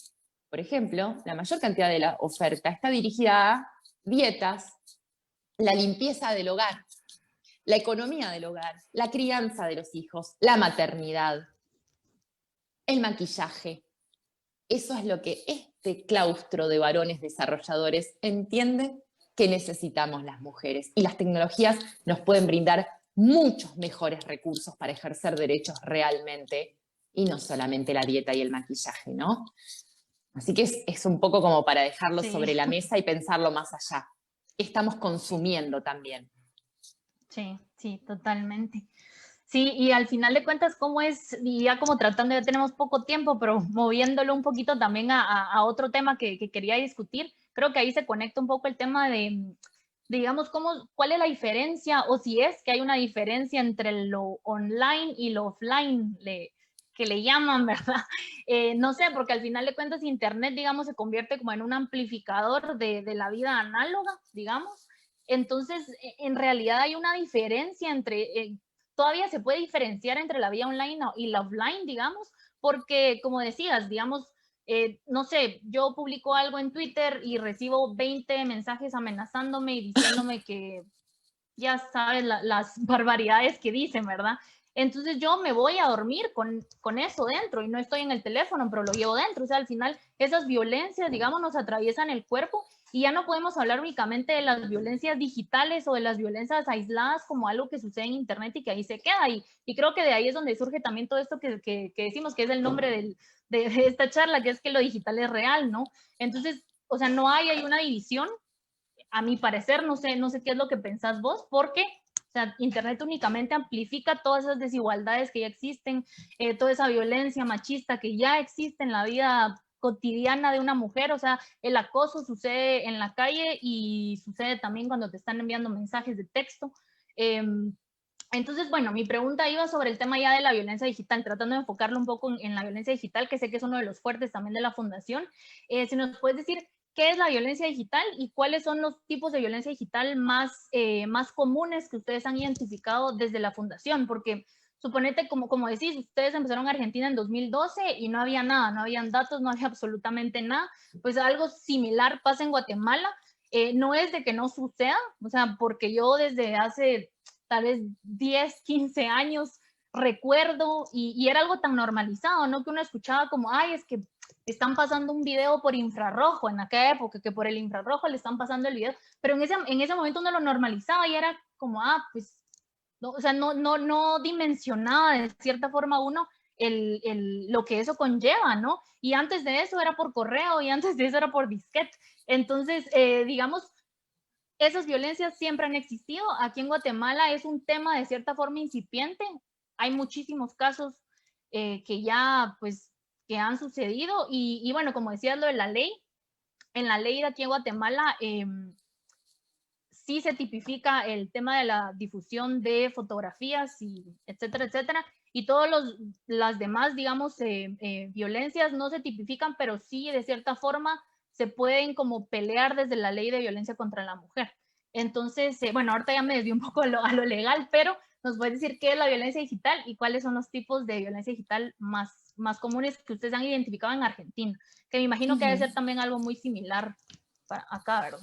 por ejemplo, la mayor cantidad de la oferta está dirigida a dietas, la limpieza del hogar, la economía del hogar, la crianza de los hijos, la maternidad, el maquillaje. Eso es lo que este claustro de varones desarrolladores entiende que necesitamos las mujeres. Y las tecnologías nos pueden brindar muchos mejores recursos para ejercer derechos realmente, y no solamente la dieta y el maquillaje, ¿no? Así que es un poco como para dejarlo Sí. sobre la mesa y pensarlo más allá. ¿Qué estamos consumiendo también? Sí, sí, totalmente. Sí, y al final de cuentas, ¿cómo es? Y ya como tratando, ya tenemos poco tiempo, pero moviéndolo un poquito también a otro tema que quería discutir, creo que ahí se conecta un poco el tema de, digamos, cuál es la diferencia, o si es que hay una diferencia entre lo online y lo offline, que le llaman, ¿verdad? No sé, porque al final de cuentas Internet, digamos, se convierte como en un amplificador de la vida análoga, digamos. Entonces, en realidad hay una diferencia entre, todavía se puede diferenciar entre la vida online y la offline, digamos, porque como decías, digamos, no sé, yo publico algo en Twitter y recibo 20 mensajes amenazándome y diciéndome que ya sabes las barbaridades que dicen, ¿verdad? Entonces yo me voy a dormir con eso dentro y no estoy en el teléfono, pero lo llevo dentro. O sea, al final esas violencias, digamos, nos atraviesan el cuerpo y ya no podemos hablar únicamente de las violencias digitales o de las violencias aisladas como algo que sucede en Internet y que ahí se queda. Y creo que de ahí es donde surge también todo esto que decimos que es el nombre de esta charla, que es que lo digital es real, ¿no? Entonces, o sea, no hay una división a mi parecer, no sé qué es lo que pensás vos, porque o sea, Internet únicamente amplifica todas esas desigualdades que ya existen, toda esa violencia machista que ya existe en la vida cotidiana de una mujer. O sea, el acoso sucede en la calle y sucede también cuando te están enviando mensajes de texto. Entonces, bueno, mi pregunta iba sobre el tema ya de la violencia digital, tratando de enfocarlo un poco en la violencia digital, que sé que es uno de los fuertes también de la Fundación. Si nos puedes decir qué es la violencia digital y cuáles son los tipos de violencia digital más comunes que ustedes han identificado desde la Fundación, porque suponete, como decís, ustedes empezaron en Argentina en 2012 y no había nada, no habían datos, no había absolutamente nada. Pues algo similar pasa en Guatemala. No es de que no suceda, o sea, porque yo desde hace tal vez 10, 15 años recuerdo y era algo tan normalizado, ¿no? Que uno escuchaba como, ay, es que están pasando un video por infrarrojo en aquella época, que por el infrarrojo le están pasando el video, pero en ese momento uno lo normalizaba y era como, pues, no, o sea, no dimensionaba de cierta forma uno lo que eso conlleva, ¿no? Y antes de eso era por correo y antes de eso era por disquete. Entonces, digamos, esas violencias siempre han existido. Aquí en Guatemala es un tema de cierta forma incipiente. Hay muchísimos casos que ya, pues, que han sucedido. Y bueno, como decías lo de la ley, en la ley de aquí en Guatemala sí se tipifica el tema de la difusión de fotografías y etcétera, etcétera. Y todas las demás, digamos, violencias no se tipifican, pero sí de cierta forma se pueden como pelear desde la ley de violencia contra la mujer. Entonces, bueno, ahorita ya me desvío un poco a lo legal, pero nos puedes decir qué es la violencia digital y cuáles son los tipos de violencia digital más comunes que ustedes han identificado en Argentina, que me imagino que debe ser también algo muy similar para acá, ¿verdad?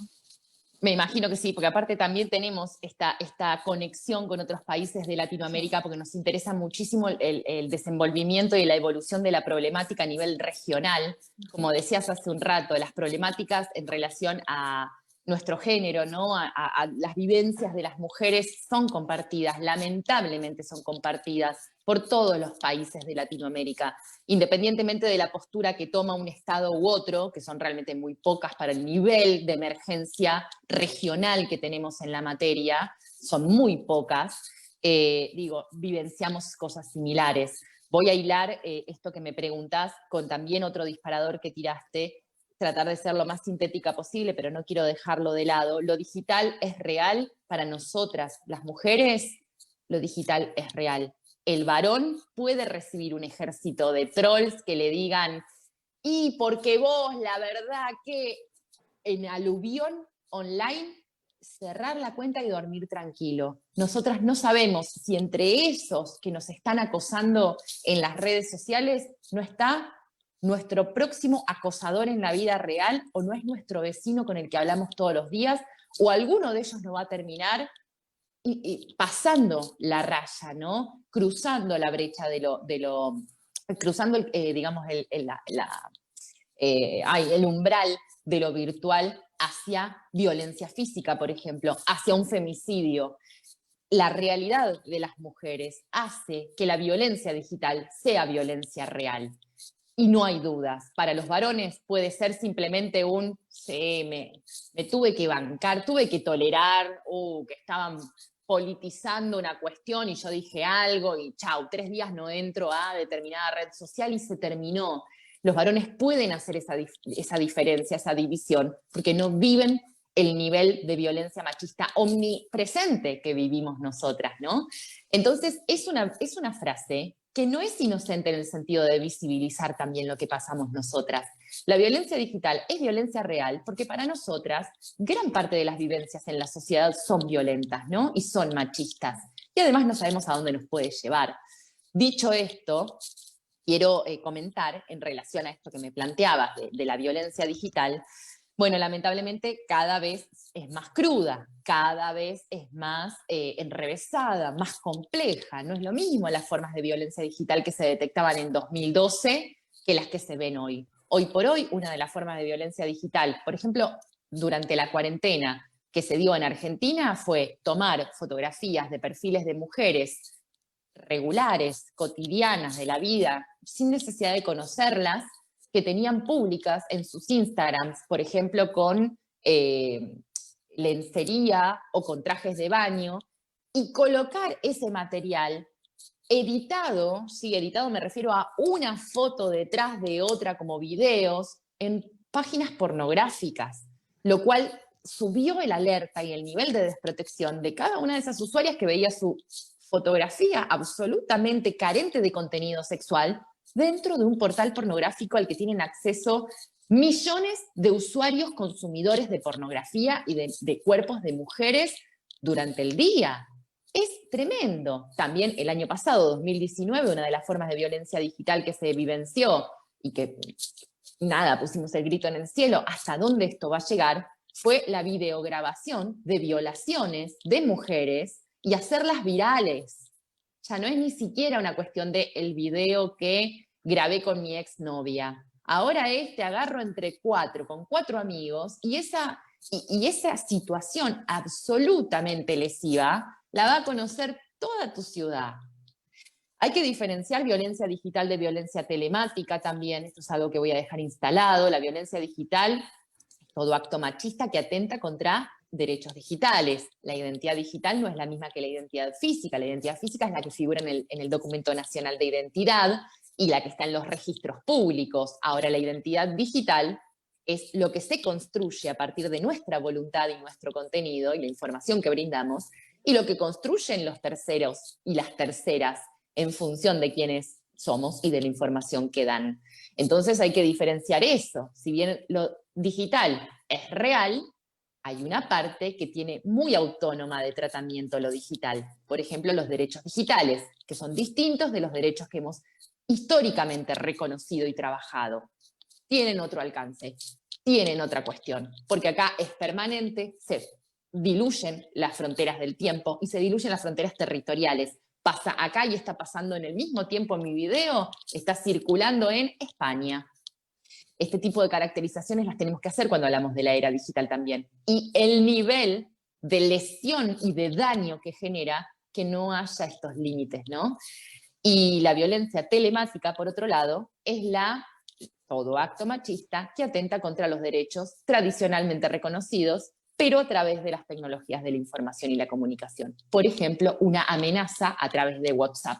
Me imagino que sí, porque aparte también tenemos esta conexión con otros países de Sí. Latinoamérica, porque nos interesa muchísimo el desenvolvimiento y la evolución de la problemática a nivel regional. Ujú. Como decías hace un rato, las problemáticas en relación a nuestro género, ¿no? A las vivencias de las mujeres son compartidas, lamentablemente son compartidas por todos los países de Latinoamérica, independientemente de la postura que toma un Estado u otro, que son realmente muy pocas para el nivel de emergencia regional que tenemos en la materia, son muy pocas, digo, vivenciamos cosas similares. Voy a hilar esto que me preguntás con también otro disparador que tiraste, tratar de ser lo más sintética posible, pero no quiero dejarlo de lado. Lo digital es real para nosotras, las mujeres, lo digital es real. El varón puede recibir un ejército de trolls que le digan, y porque vos, la verdad que en aluvión online, cerrar la cuenta y dormir tranquilo. Nosotras no sabemos si entre esos que nos están acosando en las redes sociales no está nuestro próximo acosador en la vida real, o no es nuestro vecino con el que hablamos todos los días, o alguno de ellos no va a terminar pasando la raya, ¿no? Cruzando la brecha cruzando, digamos, el umbral de lo virtual hacia violencia física, por ejemplo, hacia un femicidio. La realidad de las mujeres hace que la violencia digital sea violencia real. Y no hay dudas. Para los varones puede ser simplemente un, sí, me tuve que bancar, tuve que tolerar, que estaban politizando una cuestión y yo dije algo y chau, 3 días no entro a determinada red social y se terminó. Los varones pueden hacer esa diferencia, esa división, porque no viven el nivel de violencia machista omnipresente que vivimos nosotras, ¿no? Entonces, es una frase que no es inocente en el sentido de visibilizar también lo que pasamos nosotras. La violencia digital es violencia real porque para nosotras gran parte de las vivencias en la sociedad son violentas, ¿no? Y son machistas. Y además no sabemos a dónde nos puede llevar. Dicho esto, quiero comentar en relación a esto que me planteabas de la violencia digital. Bueno, lamentablemente cada vez es más cruda, cada vez es más enrevesada, más compleja. No es lo mismo las formas de violencia digital que se detectaban en 2012 que las que se ven hoy. Hoy por hoy, una de las formas de violencia digital, por ejemplo, durante la cuarentena que se dio en Argentina, fue tomar fotografías de perfiles de mujeres regulares, cotidianas de la vida, sin necesidad de conocerlas, que tenían públicas en sus Instagrams, por ejemplo, con lencería o con trajes de baño, y colocar ese material editado, sí, editado me refiero a una foto detrás de otra como videos, en páginas pornográficas, lo cual subió el alerta y el nivel de desprotección de cada una de esas usuarias que veía su fotografía absolutamente carente de contenido sexual dentro de un portal pornográfico al que tienen acceso millones de usuarios consumidores de pornografía y de cuerpos de mujeres durante el día. Es tremendo. También el año pasado, 2019, una de las formas de violencia digital que se vivenció y que, nada, pusimos el grito en el cielo, ¿hasta dónde esto va a llegar? Fue la videograbación de violaciones de mujeres y hacerlas virales. Ya no es ni siquiera una cuestión de el video que grabé con mi exnovia. Ahora te agarro entre 4, con 4 amigos, y esa situación absolutamente lesiva la va a conocer toda tu ciudad. Hay que diferenciar violencia digital de violencia telemática también. Esto es algo que voy a dejar instalado. La violencia digital es todo acto machista que atenta contra derechos digitales. La identidad digital no es la misma que la identidad física. La identidad física es la que figura en el Documento Nacional de Identidad y la que está en los registros públicos. Ahora, la identidad digital es lo que se construye a partir de nuestra voluntad y nuestro contenido y la información que brindamos, y lo que construyen los terceros y las terceras en función de quiénes somos y de la información que dan. Entonces hay que diferenciar eso. Si bien lo digital es real, hay una parte que tiene muy autónoma de tratamiento lo digital. Por ejemplo, los derechos digitales, que son distintos de los derechos que hemos históricamente reconocido y trabajado. Tienen otro alcance. tienen otra cuestión, porque acá es permanente, se diluyen las fronteras del tiempo y se diluyen las fronteras territoriales. Pasa acá y está pasando en el mismo tiempo en mi video, está circulando en España. Este tipo de caracterizaciones las tenemos que hacer cuando hablamos de la era digital también. Y el nivel de lesión y de daño que genera que no haya estos límites, ¿no? Y la violencia telemática, por otro lado, es todo acto machista que atenta contra los derechos tradicionalmente reconocidos, pero a través de las tecnologías de la información y la comunicación. Por ejemplo, una amenaza a través de WhatsApp.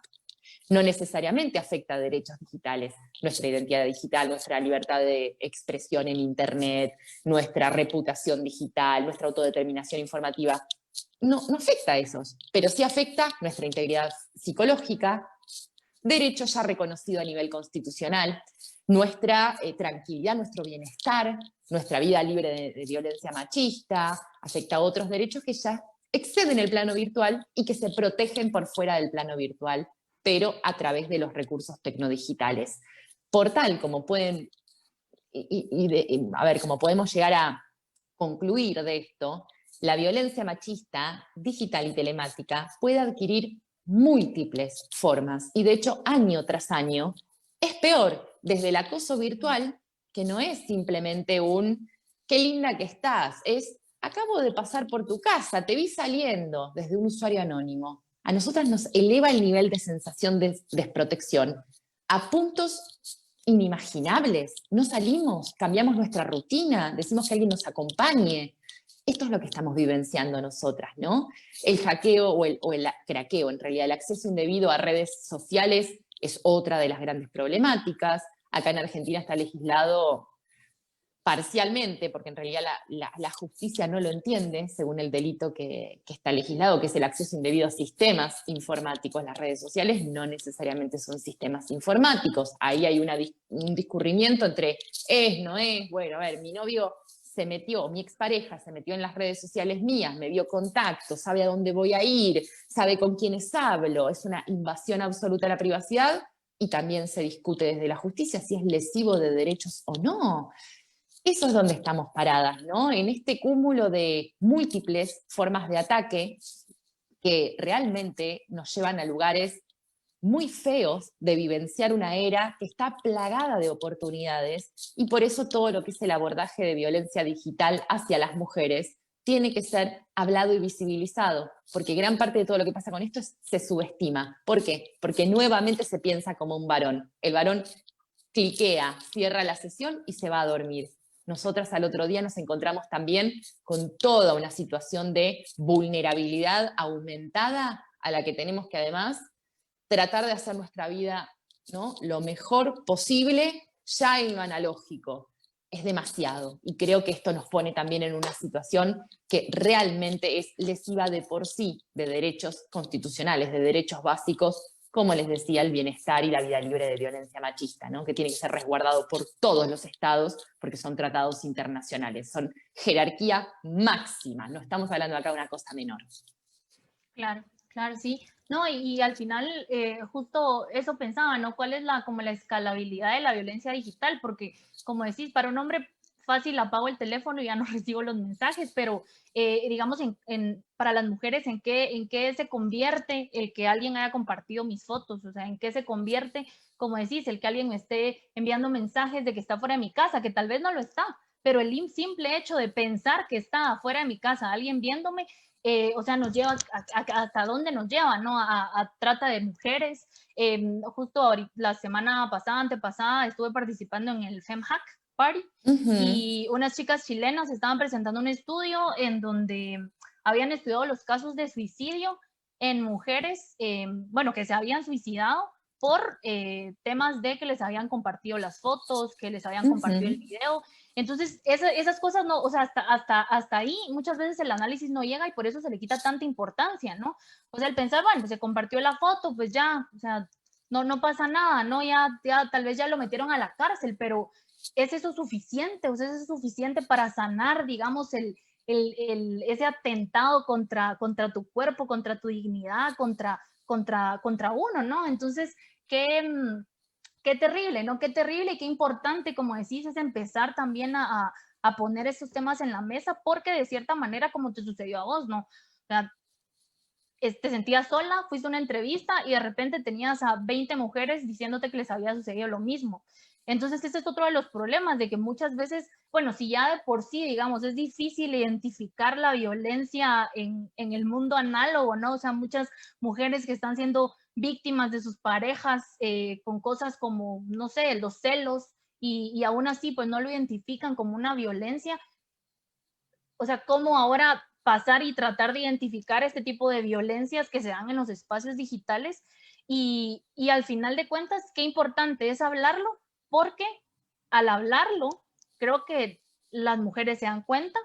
No necesariamente afecta a derechos digitales, nuestra identidad digital, nuestra libertad de expresión en Internet, nuestra reputación digital, nuestra autodeterminación informativa. No afecta a esos, pero sí afecta nuestra integridad psicológica, derecho ya reconocido a nivel constitucional, nuestra tranquilidad, nuestro bienestar, nuestra vida libre de violencia machista, afecta a otros derechos que ya exceden el plano virtual y que se protegen por fuera del plano virtual, pero a través de los recursos tecnodigitales. Por tal como pueden, como podemos llegar a concluir de esto, la violencia machista, digital y telemática puede adquirir múltiples formas y de hecho año tras año es peor, desde el acoso virtual, que no es simplemente un qué linda que estás, es acabo de pasar por tu casa, te vi saliendo, desde un usuario anónimo. A nosotras nos eleva el nivel de sensación de desprotección a puntos inimaginables. No salimos, cambiamos nuestra rutina, decimos que alguien nos acompañe. Esto es lo que estamos vivenciando nosotras, ¿no? El hackeo o el craqueo, en realidad, el acceso indebido a redes sociales es otra de las grandes problemáticas. Acá en Argentina está legislado parcialmente, porque en realidad la justicia no lo entiende, según el delito que está legislado, que es el acceso indebido a sistemas informáticos. Las redes sociales no necesariamente son sistemas informáticos. Ahí hay un discurrimiento entre es, no es, bueno, a ver, mi novio se metió, mi expareja se metió en las redes sociales mías, me vio contacto, sabe a dónde voy a ir, sabe con quiénes hablo, es una invasión absoluta a la privacidad, y también se discute desde la justicia si es lesivo de derechos o no. Eso es donde estamos paradas, ¿no? En este cúmulo de múltiples formas de ataque que realmente nos llevan a lugares muy feos de vivenciar una era que está plagada de oportunidades, y por eso todo lo que es el abordaje de violencia digital hacia las mujeres tiene que ser hablado y visibilizado, porque gran parte de todo lo que pasa con esto se subestima. ¿Por qué? Porque nuevamente se piensa como un varón. El varón cliquea, cierra la sesión y se va a dormir. Nosotras al otro día nos encontramos también con toda una situación de vulnerabilidad aumentada a la que tenemos que además tratar de hacer nuestra vida, ¿no?, lo mejor posible ya en lo analógico. Es demasiado, y creo que esto nos pone también en una situación que realmente es lesiva de por sí de derechos constitucionales, de derechos básicos, como les decía, el bienestar y la vida libre de violencia machista, ¿no?, que tiene que ser resguardado por todos los estados porque son tratados internacionales, son jerarquía máxima, no estamos hablando acá de una cosa menor. Claro, claro, sí. No, y al final justo eso pensaba, ¿no? ¿Cuál es como la escalabilidad de la violencia digital? Porque, como decís, para un hombre fácil apago el teléfono y ya no recibo los mensajes, pero digamos, para las mujeres, ¿en qué se convierte el que alguien haya compartido mis fotos? O sea, ¿en qué se convierte, como decís, el que alguien me esté enviando mensajes de que está fuera de mi casa, que tal vez no lo está, pero el simple hecho de pensar que está afuera de mi casa, alguien viéndome, o sea, nos lleva hasta dónde nos lleva, ¿no? A trata de mujeres. Justo ahorita, la semana pasada, antepasada, estuve participando en el FemHack Party y unas chicas chilenas estaban presentando un estudio en donde habían estudiado los casos de suicidio en mujeres, bueno, que se habían suicidado por temas de que les habían compartido las fotos, que les habían compartido el video. Entonces, esas cosas no, o sea, hasta ahí muchas veces el análisis no llega y por eso se le quita tanta importancia, ¿no? O sea, el pensar, bueno, pues se compartió la foto, pues ya, o sea, no pasa nada, ¿no? Ya tal vez ya lo metieron a la cárcel, pero ¿es eso suficiente? O sea, ¿es eso suficiente para sanar, digamos, ese atentado contra tu cuerpo, contra tu dignidad, contra uno, ¿no? Entonces, qué terrible, ¿no? Qué terrible y qué importante, como decís, es empezar también a a poner esos temas en la mesa, porque de cierta manera, como te sucedió a vos, ¿no? O sea, te sentías sola, fuiste a una entrevista y de repente tenías a 20 mujeres diciéndote que les había sucedido lo mismo. Entonces, ese es otro de los problemas, de que muchas veces, bueno, si ya de por sí, digamos, es difícil identificar la violencia en el mundo análogo, ¿no? O sea, muchas mujeres que están siendo víctimas de sus parejas con cosas como, no sé, los celos, y aún así, pues no lo identifican como una violencia. O sea, cómo ahora pasar y tratar de identificar este tipo de violencias que se dan en los espacios digitales y al final de cuentas, qué importante es hablarlo, porque al hablarlo, creo que las mujeres se dan cuenta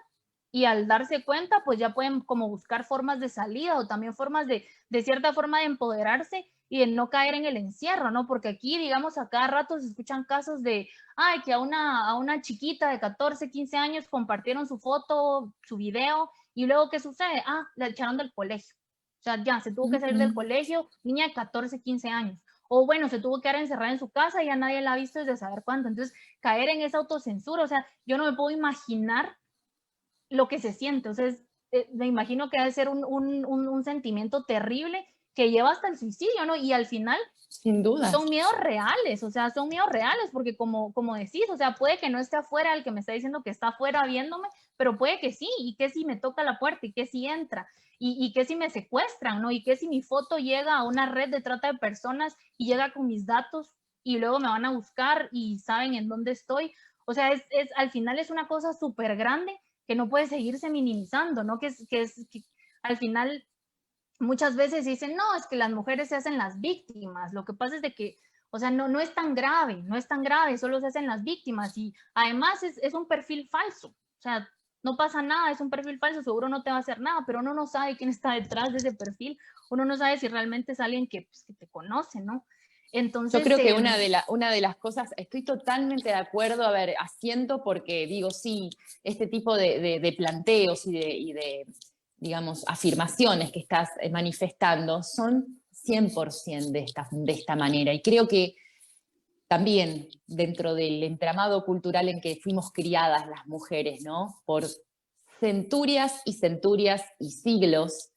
y al darse cuenta, pues ya pueden como buscar formas de salida o también formas de cierta forma de empoderarse y de no caer en el encierro, ¿no? Porque aquí, digamos, a cada rato se escuchan casos de, ay, que a una chiquita de 14, 15 años compartieron su foto, su video, y luego, ¿qué sucede? Ah, la echaron del colegio. O sea, ya se tuvo que salir del colegio, niña de 14, 15 años. O bueno, se tuvo que quedar encerrada en su casa y ya nadie la ha visto desde saber cuándo. Entonces, caer en esa autocensura, o sea, yo no me puedo imaginar lo que se siente. O sea, me imagino que debe ser un sentimiento terrible que lleva hasta el suicidio, ¿no? Y al final Sin duda. son miedos reales, o sea, son miedos reales, porque como decís, o sea, puede que no esté afuera el que me está diciendo que está afuera viéndome, pero puede que sí, y que si me toca la puerta, y que si entra, y que si me secuestran, ¿no? Y que si mi foto llega a una red de trata de personas y llega con mis datos y luego me van a buscar y saben en dónde estoy. O sea, al final es una cosa súper grande que no puede seguirse minimizando, ¿no? Que al final muchas veces dicen, no, es que las mujeres se hacen las víctimas. Lo que pasa es de que, o sea, no es tan grave, no es tan grave, solo se hacen las víctimas. Y además es un perfil falso. O sea, no pasa nada, es un perfil falso, seguro no te va a hacer nada, pero uno no sabe quién está detrás de ese perfil. Uno no sabe si realmente es alguien que, pues, que te conoce, ¿no? Yo Entonces, creo que una de las cosas, estoy totalmente de acuerdo, a ver, asiento porque digo, sí, este tipo de planteos y de, digamos, afirmaciones que estás manifestando son 100% de esta manera. Y creo que también dentro del entramado cultural en que fuimos criadas las mujeres, ¿no? Por centurias y centurias y siglos,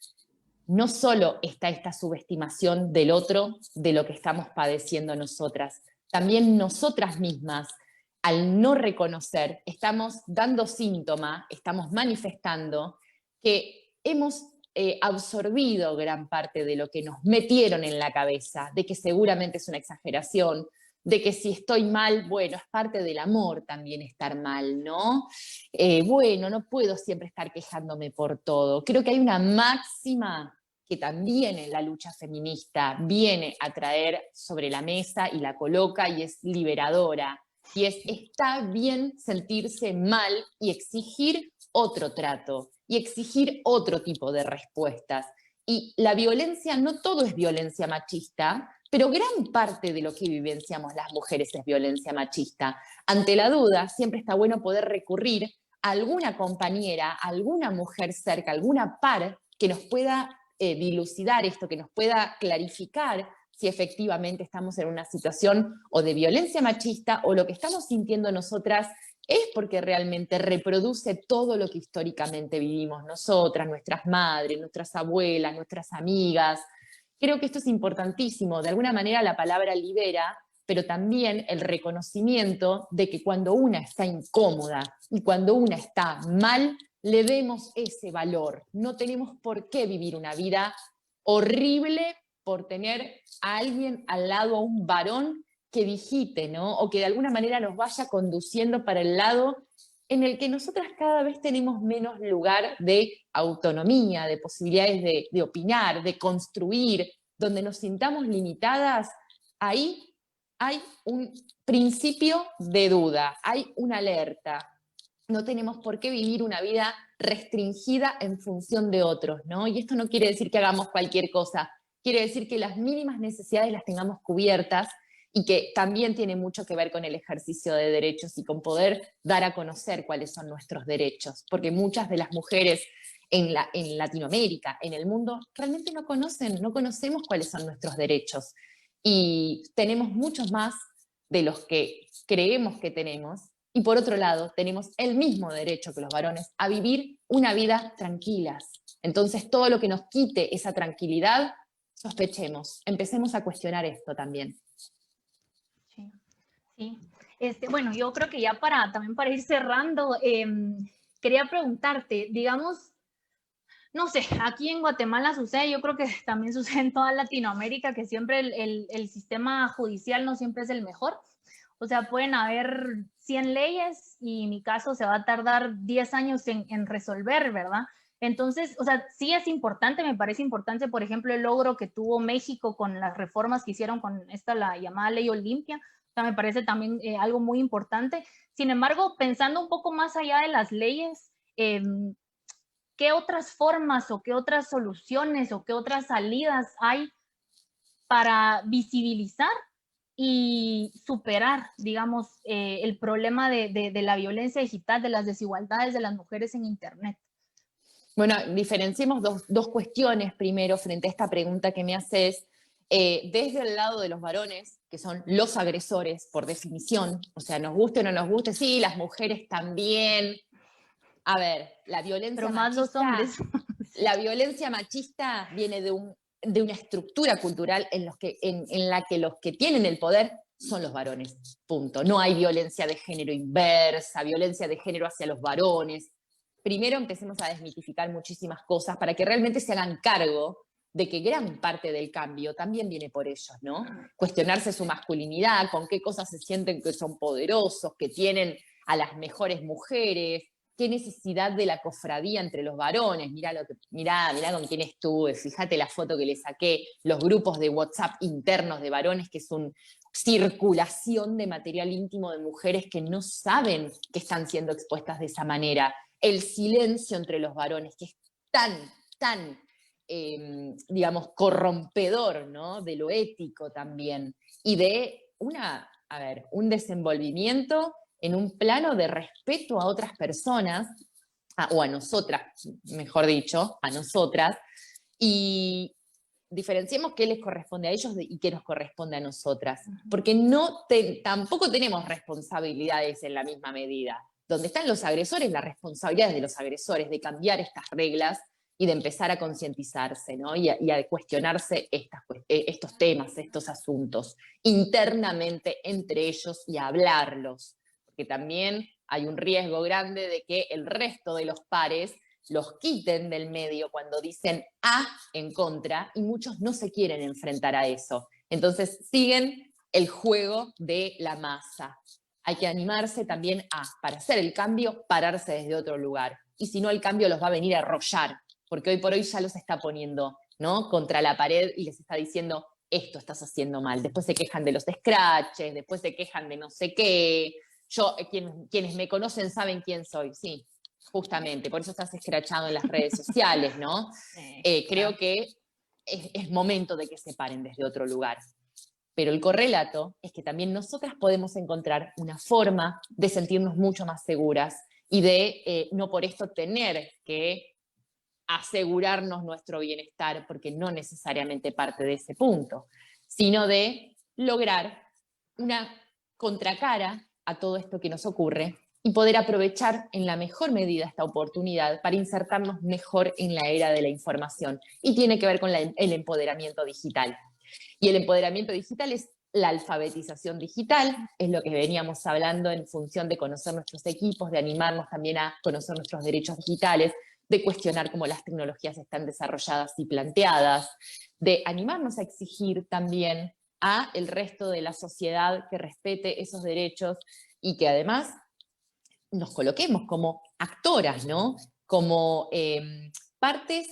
no solo está esta subestimación del otro, de lo que estamos padeciendo nosotras, también nosotras mismas, al no reconocer, estamos dando síntoma, estamos manifestando que hemos absorbido gran parte de lo que nos metieron en la cabeza, de que seguramente es una exageración, de que si estoy mal, bueno, es parte del amor también estar mal, ¿no? Bueno, no puedo siempre estar quejándome por todo. Creo que hay una máxima que también en la lucha feminista viene a traer sobre la mesa y la coloca y es liberadora. Y es, está bien sentirse mal y exigir otro trato y exigir otro tipo de respuestas. Y la violencia, no todo es violencia machista, pero gran parte de lo que vivenciamos las mujeres es violencia machista. Ante la duda, siempre está bueno poder recurrir a alguna compañera, a alguna mujer cerca, a alguna par que nos pueda dilucidar esto, que nos pueda clarificar si efectivamente estamos en una situación o de violencia machista o lo que estamos sintiendo nosotras es porque realmente reproduce todo lo que históricamente vivimos nosotras, nuestras madres, nuestras abuelas, nuestras amigas. Creo que esto es importantísimo. De alguna manera la palabra libera, pero también el reconocimiento de que cuando una está incómoda y cuando una está mal, le demos ese valor. No tenemos por qué vivir una vida horrible por tener a alguien al lado, a un varón que digite, ¿no? O que de alguna manera nos vaya conduciendo para el lado en el que nosotras cada vez tenemos menos lugar de autonomía, de posibilidades de opinar, de construir, donde nos sintamos limitadas, ahí hay un principio de duda, hay una alerta. No tenemos por qué vivir una vida restringida en función de otros, ¿no? Y esto no quiere decir que hagamos cualquier cosa, quiere decir que las mínimas necesidades las tengamos cubiertas y que también tiene mucho que ver con el ejercicio de derechos y con poder dar a conocer cuáles son nuestros derechos, porque muchas de las mujeres en Latinoamérica, en el mundo, realmente no conocemos cuáles son nuestros derechos y tenemos muchos más de los que creemos que tenemos Y por otro lado, tenemos el mismo derecho que los varones a vivir una vida tranquilas. Entonces, todo lo que nos quite esa tranquilidad, sospechemos, empecemos a cuestionar esto también. Sí, sí. Bueno, yo creo que ya también para ir cerrando, quería preguntarte, digamos, no sé, aquí en Guatemala sucede, yo creo que también sucede en toda Latinoamérica, que siempre el sistema judicial no siempre es el mejor. O sea, pueden haber 100 leyes y mi caso se va a tardar 10 años en resolver, ¿verdad? Entonces, o sea, sí es importante, me parece importante, por ejemplo, el logro que tuvo México con las reformas que hicieron con la llamada Ley Olimpia. O sea, me parece también algo muy importante. Sin embargo, pensando un poco más allá de las leyes, ¿qué otras formas o qué otras soluciones o qué otras salidas hay para visibilizar y superar, digamos, el problema de la violencia digital, de las desigualdades de las mujeres en Internet? Bueno, diferenciemos dos cuestiones primero frente a esta pregunta que me haces. Desde el lado de los varones, que son los agresores por definición, o sea, nos guste o no nos guste, sí, las mujeres también. A ver, Pero más los hombres. la violencia machista viene de una estructura cultural en la que los que tienen el poder son los varones, punto. No hay violencia de género inversa, violencia de género hacia los varones. Primero empecemos a desmitificar muchísimas cosas para que realmente se hagan cargo de que gran parte del cambio también viene por ellos, ¿no? Cuestionarse su masculinidad, con qué cosas se sienten que son poderosos, que tienen a las mejores mujeres, qué necesidad de la cofradía entre los varones, mirá con quién estuve, fíjate la foto que le saqué, los grupos de WhatsApp internos de varones, que es una circulación de material íntimo de mujeres que no saben que están siendo expuestas de esa manera, el silencio entre los varones, que es tan, digamos, corrompedor, ¿no? De lo ético también, y de un desenvolvimiento en un plano de respeto a otras personas, o a nosotras, mejor dicho, a nosotras, y diferenciemos qué les corresponde a ellos y qué nos corresponde a nosotras, porque tampoco tenemos responsabilidades en la misma medida. Donde están los agresores, la responsabilidad es de los agresores, de cambiar estas reglas y de empezar a concientizarse, ¿no? y a cuestionarse estos temas, estos asuntos, internamente entre ellos y a hablarlos, porque también hay un riesgo grande de que el resto de los pares los quiten del medio cuando dicen A en contra y muchos no se quieren enfrentar a eso. Entonces siguen el juego de la masa. Hay que animarse también para hacer el cambio, pararse desde otro lugar. Y si no, el cambio los va a venir a arrollar, porque hoy por hoy ya los está poniendo, ¿no?, contra la pared y les está diciendo, esto estás haciendo mal. Después se quejan de los scratches, después se quejan de no sé qué. Quienes me conocen saben quién soy, sí, justamente, por eso estás escrachado en las redes sociales, ¿no? Creo que es momento de que se paren desde otro lugar. Pero el correlato es que también nosotras podemos encontrar una forma de sentirnos mucho más seguras y de no por esto tener que asegurarnos nuestro bienestar, porque no necesariamente parte de ese punto, sino de lograr una contracara a todo esto que nos ocurre y poder aprovechar en la mejor medida esta oportunidad para insertarnos mejor en la era de la información. Y tiene que ver con el empoderamiento digital. Y el empoderamiento digital es la alfabetización digital, es lo que veníamos hablando en función de conocer nuestros equipos, de animarnos también a conocer nuestros derechos digitales, de cuestionar cómo las tecnologías están desarrolladas y planteadas, de animarnos a exigir también a el resto de la sociedad que respete esos derechos y que además nos coloquemos como actoras, ¿no? Como partes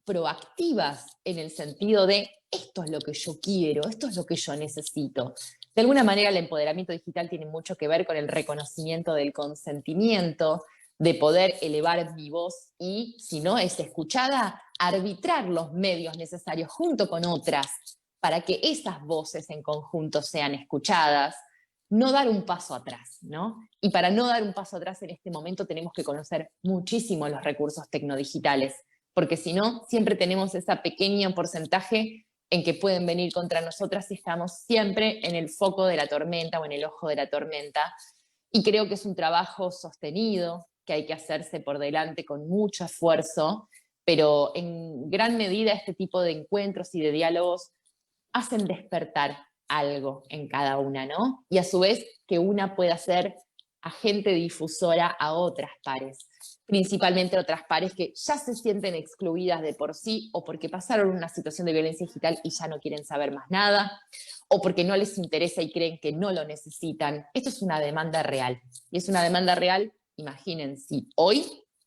proactivas en el sentido de esto es lo que yo quiero, esto es lo que yo necesito. De alguna manera el empoderamiento digital tiene mucho que ver con el reconocimiento del consentimiento, de poder elevar mi voz y, si no es escuchada, arbitrar los medios necesarios junto con otras para que esas voces en conjunto sean escuchadas, no dar un paso atrás, ¿no? Y para no dar un paso atrás en este momento tenemos que conocer muchísimo los recursos tecnodigitales, porque si no, siempre tenemos ese pequeño porcentaje en que pueden venir contra nosotras y estamos siempre en el foco de la tormenta o en el ojo de la tormenta. y creo que es un trabajo sostenido, que hay que hacerse por delante con mucho esfuerzo, pero en gran medida este tipo de encuentros y de diálogos hacen despertar algo en cada una, ¿no? Y a su vez que una pueda ser agente difusora a otras pares, principalmente otras pares que ya se sienten excluidas de por sí o porque pasaron una situación de violencia digital y ya no quieren saber más nada, o porque no les interesa y creen que no lo necesitan. Esto es una demanda real. Y es una demanda real, imaginen, si hoy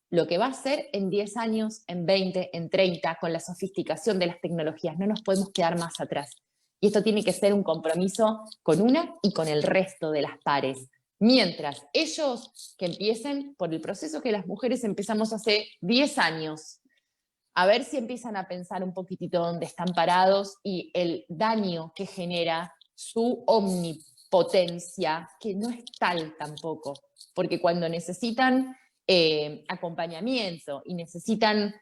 lo que va a ser en 10 años, en 20, en 30, con la sofisticación de las tecnologías. No nos podemos quedar más atrás. Y esto tiene que ser un compromiso con una y con el resto de las pares. Mientras ellos que empiecen por el proceso que las mujeres empezamos hace 10 años, a ver si empiezan a pensar un poquitito dónde están parados y el daño que genera su omnipotencia, que no es tal tampoco, porque cuando necesitan acompañamiento y necesitan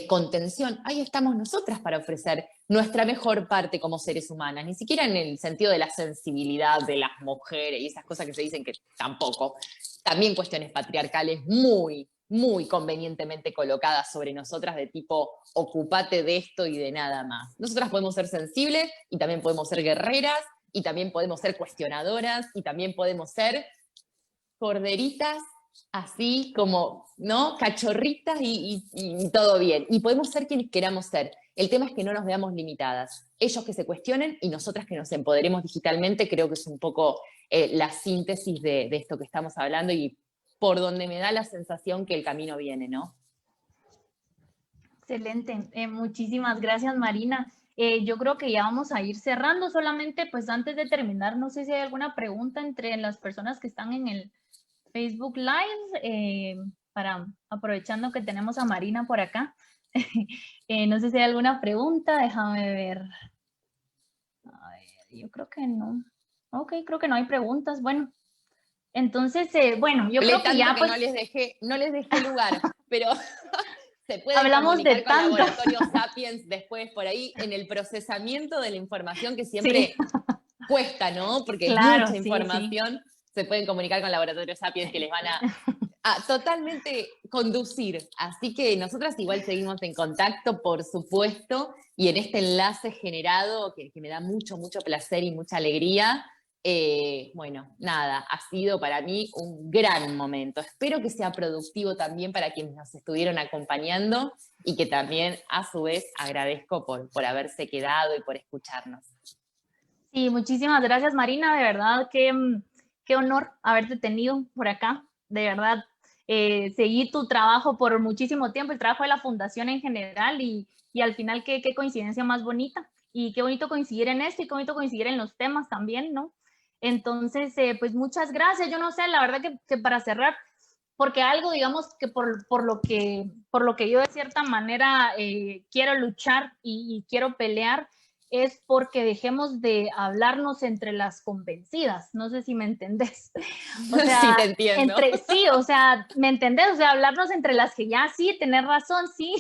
contención, ahí estamos nosotras para ofrecer nuestra mejor parte como seres humanas, ni siquiera en el sentido de la sensibilidad de las mujeres y esas cosas que se dicen que tampoco, también cuestiones patriarcales muy convenientemente colocadas sobre nosotras de tipo, ocupate de esto y de nada más. Nosotras podemos ser sensibles y también podemos ser guerreras y también podemos ser cuestionadoras y también podemos ser corderitas así como, ¿no? Cachorritas y todo bien. Y podemos ser quienes queramos ser. El tema es que no nos veamos limitadas. Ellos que se cuestionen y nosotras que nos empoderemos digitalmente, creo que es un poco la síntesis de esto que estamos hablando y por donde me da la sensación que el camino viene, ¿no? Excelente, muchísimas gracias Marina. Yo creo que ya vamos a ir cerrando, solamente pues antes de terminar, no sé si hay alguna pregunta entre las personas que están en el Facebook Live, para aprovechando que tenemos a Marina por acá. No sé si hay alguna pregunta, déjame ver. A ver, yo creo que no. Ok, creo que no hay preguntas. Bueno, entonces, bueno, yo creo que ya que pues no les dejé lugar, pero se pueden hablamos de comunicar con tanto. Laboratorio Sapiens después por ahí en el procesamiento de la información que Sí, siempre cuesta, ¿no? Porque es claro, mucha sí, sí. información. Se pueden comunicar con Laboratorio Sapiens que les van a totalmente conducir. Así que nosotras igual seguimos en contacto, por supuesto, y en este enlace generado que me da mucho placer y mucha alegría. Bueno, nada, ha sido para mí un gran momento. Espero que sea productivo también para quienes nos estuvieron acompañando y que también a su vez agradezco por haberse quedado y por escucharnos. Sí, muchísimas gracias Marina, de verdad que qué honor haberte tenido por acá, de verdad. Seguí tu trabajo por muchísimo tiempo, el trabajo de la fundación en general y al final qué coincidencia más bonita y qué bonito coincidir en esto y qué bonito coincidir en los temas también, ¿no? Entonces, pues muchas gracias. Yo no sé, la verdad que para cerrar, porque algo, digamos, que por lo que yo de cierta manera quiero luchar y quiero pelear, es porque dejemos de hablarnos entre las convencidas. No sé si me entendés. O sea, Sí, te entiendo. sí, o sea, ¿me entendés? O sea, hablarnos entre las que ya sí, tener razón, sí,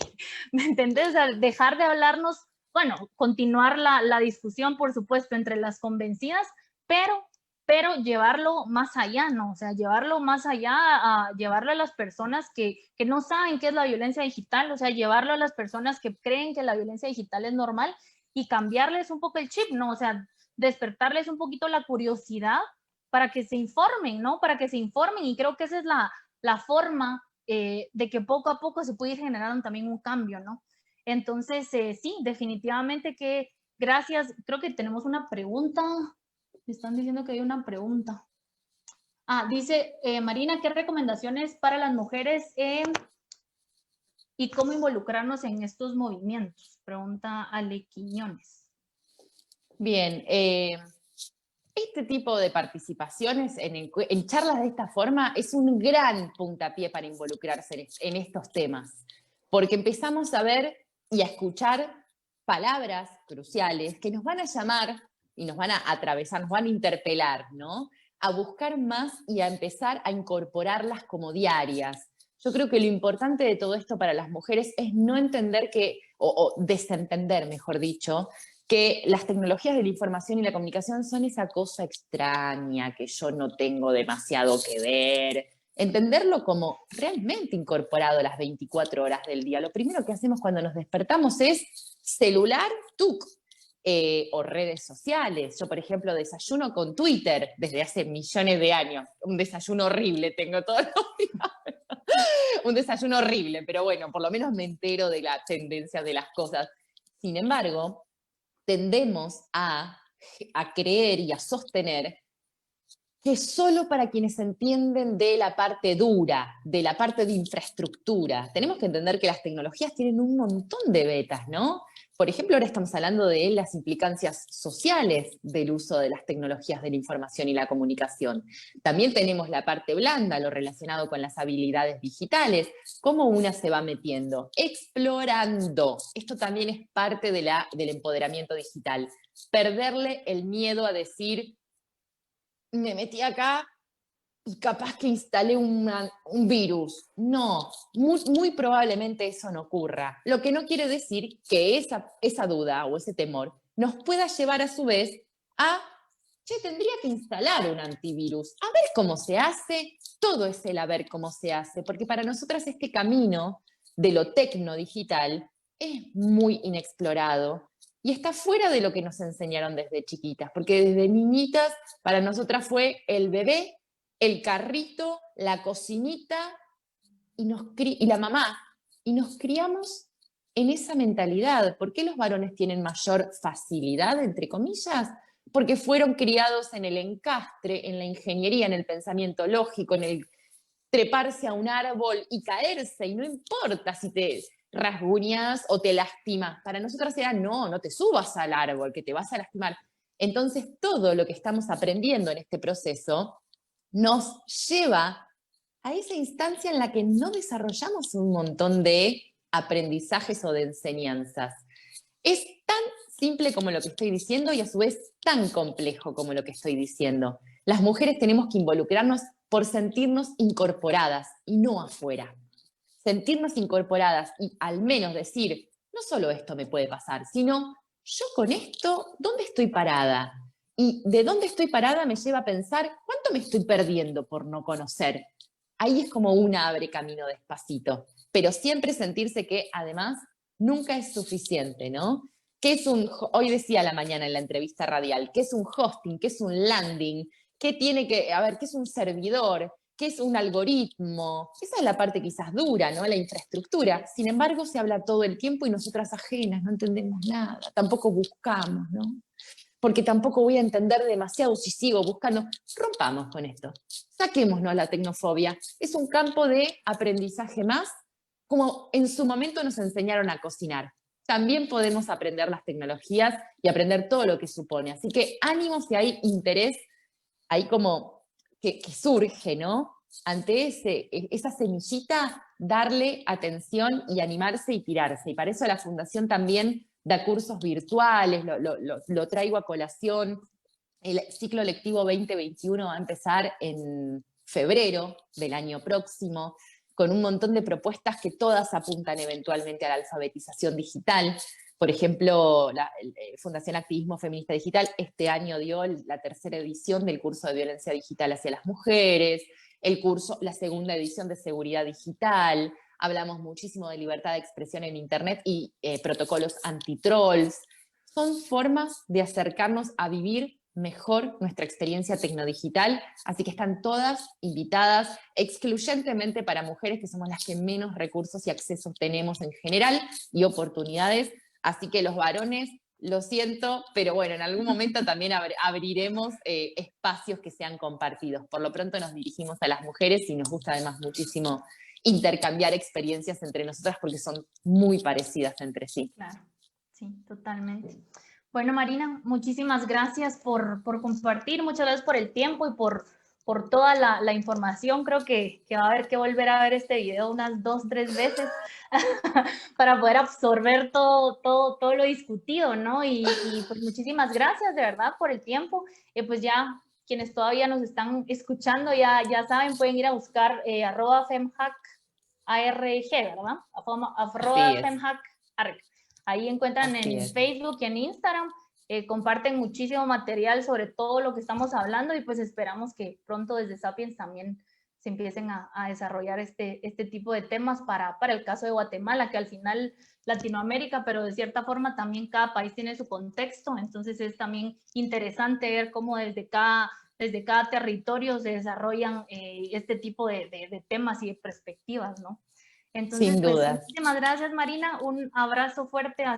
¿me entendés? O sea, dejar de hablarnos, bueno, continuar la discusión, por supuesto, entre las convencidas, pero llevarlo más allá, ¿no? O sea, llevarlo más allá, a llevarlo a las personas que no saben qué es la violencia digital, o sea, llevarlo a las personas que creen que la violencia digital es normal y cambiarles un poco el chip, ¿no? O sea, despertarles un poquito la curiosidad para que se informen, ¿no? Para que se informen y creo que esa es la forma de que poco a poco se puede ir generando también un cambio, ¿no? Entonces, sí, definitivamente que gracias. Creo que tenemos una pregunta. Me están diciendo que hay una pregunta. Dice Marina, ¿qué recomendaciones para las mujeres y cómo involucrarnos en estos movimientos? Pregunta Ale Quiñones. Bien, este tipo de participaciones en charlas de esta forma es un gran puntapié para involucrarse en estos temas, porque empezamos a ver y a escuchar palabras cruciales que nos van a llamar y nos van a atravesar, nos van a interpelar, ¿no? A buscar más y a empezar a incorporarlas como diarias. Yo creo que lo importante de todo esto para las mujeres es no entender que, o desentender, mejor dicho, que las tecnologías de la información y la comunicación son esa cosa extraña que yo no tengo demasiado que ver. Entenderlo como realmente incorporado a las 24 horas del día. Lo primero que hacemos cuando nos despertamos es celular, tuk, o redes sociales. Yo, por ejemplo, desayuno con Twitter desde hace millones de años. Un desayuno horrible tengo todos los días. Un desayuno horrible, pero bueno, por lo menos me entero de las tendencias de las cosas. Sin embargo, tendemos a creer y a sostener que solo para quienes entienden de la parte dura, de la parte de infraestructura. Tenemos que entender que las tecnologías tienen un montón de betas, ¿no? Por ejemplo, ahora estamos hablando de las implicancias sociales del uso de las tecnologías de la información y la comunicación. También tenemos la parte blanda, lo relacionado con las habilidades digitales, cómo una se va metiendo, explorando. Esto también es parte del empoderamiento digital. Perderle el miedo a decir, me metí acá y capaz que instalé un virus. No, muy probablemente eso no ocurra. Lo que no quiere decir que esa duda o ese temor nos pueda llevar a su vez a, che, tendría que instalar un antivirus, a ver cómo se hace. Todo es el a ver cómo se hace, porque para nosotras este camino de lo tecno-digital es muy inexplorado y está fuera de lo que nos enseñaron desde chiquitas, porque desde niñitas para nosotras fue el bebé, el carrito, la cocinita y la mamá, y nos criamos en esa mentalidad. ¿Por qué los varones tienen mayor facilidad, entre comillas? Porque fueron criados en el encastre, en la ingeniería, en el pensamiento lógico, en el treparse a un árbol y caerse, y no importa si te rasguñas o te lastimas. Para nosotras era, no te subas al árbol, que te vas a lastimar. Entonces, todo lo que estamos aprendiendo en este proceso nos lleva a esa instancia en la que no desarrollamos un montón de aprendizajes o de enseñanzas. Es tan simple como lo que estoy diciendo y a su vez tan complejo como lo que estoy diciendo. Las mujeres tenemos que involucrarnos por sentirnos incorporadas y no afuera. Sentirnos incorporadas y al menos decir, no solo esto me puede pasar, sino yo con esto, ¿dónde estoy parada? Y de dónde estoy parada me lleva a pensar, ¿cuánto me estoy perdiendo por no conocer? Ahí es como una abre camino despacito, pero siempre sentirse que además nunca es suficiente, ¿no? ¿Qué es hoy decía a la mañana en la entrevista radial, qué es un hosting, qué es un landing, qué tiene que, a ver, qué es un servidor, qué es un algoritmo? Esa es la parte quizás dura, ¿no? La infraestructura. Sin embargo, se habla todo el tiempo y nosotras ajenas, no entendemos nada, tampoco buscamos, ¿no? Porque tampoco voy a entender demasiado si sigo buscando. Rompamos con esto. Saquémonos la tecnofobia. Es un campo de aprendizaje más, como en su momento nos enseñaron a cocinar. También podemos aprender las tecnologías y aprender todo lo que supone. Así que ánimo si hay interés, ahí como que surge, ¿no? Ante esa semillita, darle atención y animarse y tirarse. Y para eso la Fundación también da cursos virtuales, lo traigo a colación. El ciclo lectivo 2021 va a empezar en febrero del año próximo, con un montón de propuestas que todas apuntan eventualmente a la alfabetización digital. Por ejemplo, la Fundación Activismo Feminista Digital este año dio la tercera edición del curso de violencia digital hacia las mujeres, la segunda edición de seguridad digital. Hablamos muchísimo de libertad de expresión en Internet y protocolos anti-trolls. Son formas de acercarnos a vivir mejor nuestra experiencia tecnodigital, así que están todas invitadas, excluyentemente para mujeres, que somos las que menos recursos y accesos tenemos en general, y oportunidades. Así que los varones, lo siento, pero bueno, en algún momento también abriremos espacios que sean compartidos. Por lo pronto nos dirigimos a las mujeres y nos gusta además muchísimo intercambiar experiencias entre nosotras porque son muy parecidas entre sí. Claro, sí, totalmente. Bueno, Marina, muchísimas gracias por compartir, muchas gracias por el tiempo y por toda la información. Creo que va a haber que volver a ver este video unas 2, 3 veces para poder absorber todo lo discutido, ¿no? Y pues muchísimas gracias de verdad por el tiempo. Pues ya quienes todavía nos están escuchando ya saben, pueden ir a buscar @femhackarg, ¿verdad? @femhackarg. Ahí encuentran Así en es. Facebook y en Instagram. Comparten muchísimo material sobre todo lo que estamos hablando y pues esperamos que pronto desde Sapiens también se empiecen a desarrollar este tipo de temas para el caso de Guatemala, que al final Latinoamérica, pero de cierta forma también cada país tiene su contexto, entonces es también interesante ver cómo desde cada territorio se desarrollan este tipo de temas y de perspectivas, ¿no? Entonces, Sin pues duda. muchísimas gracias, Marina, un abrazo fuerte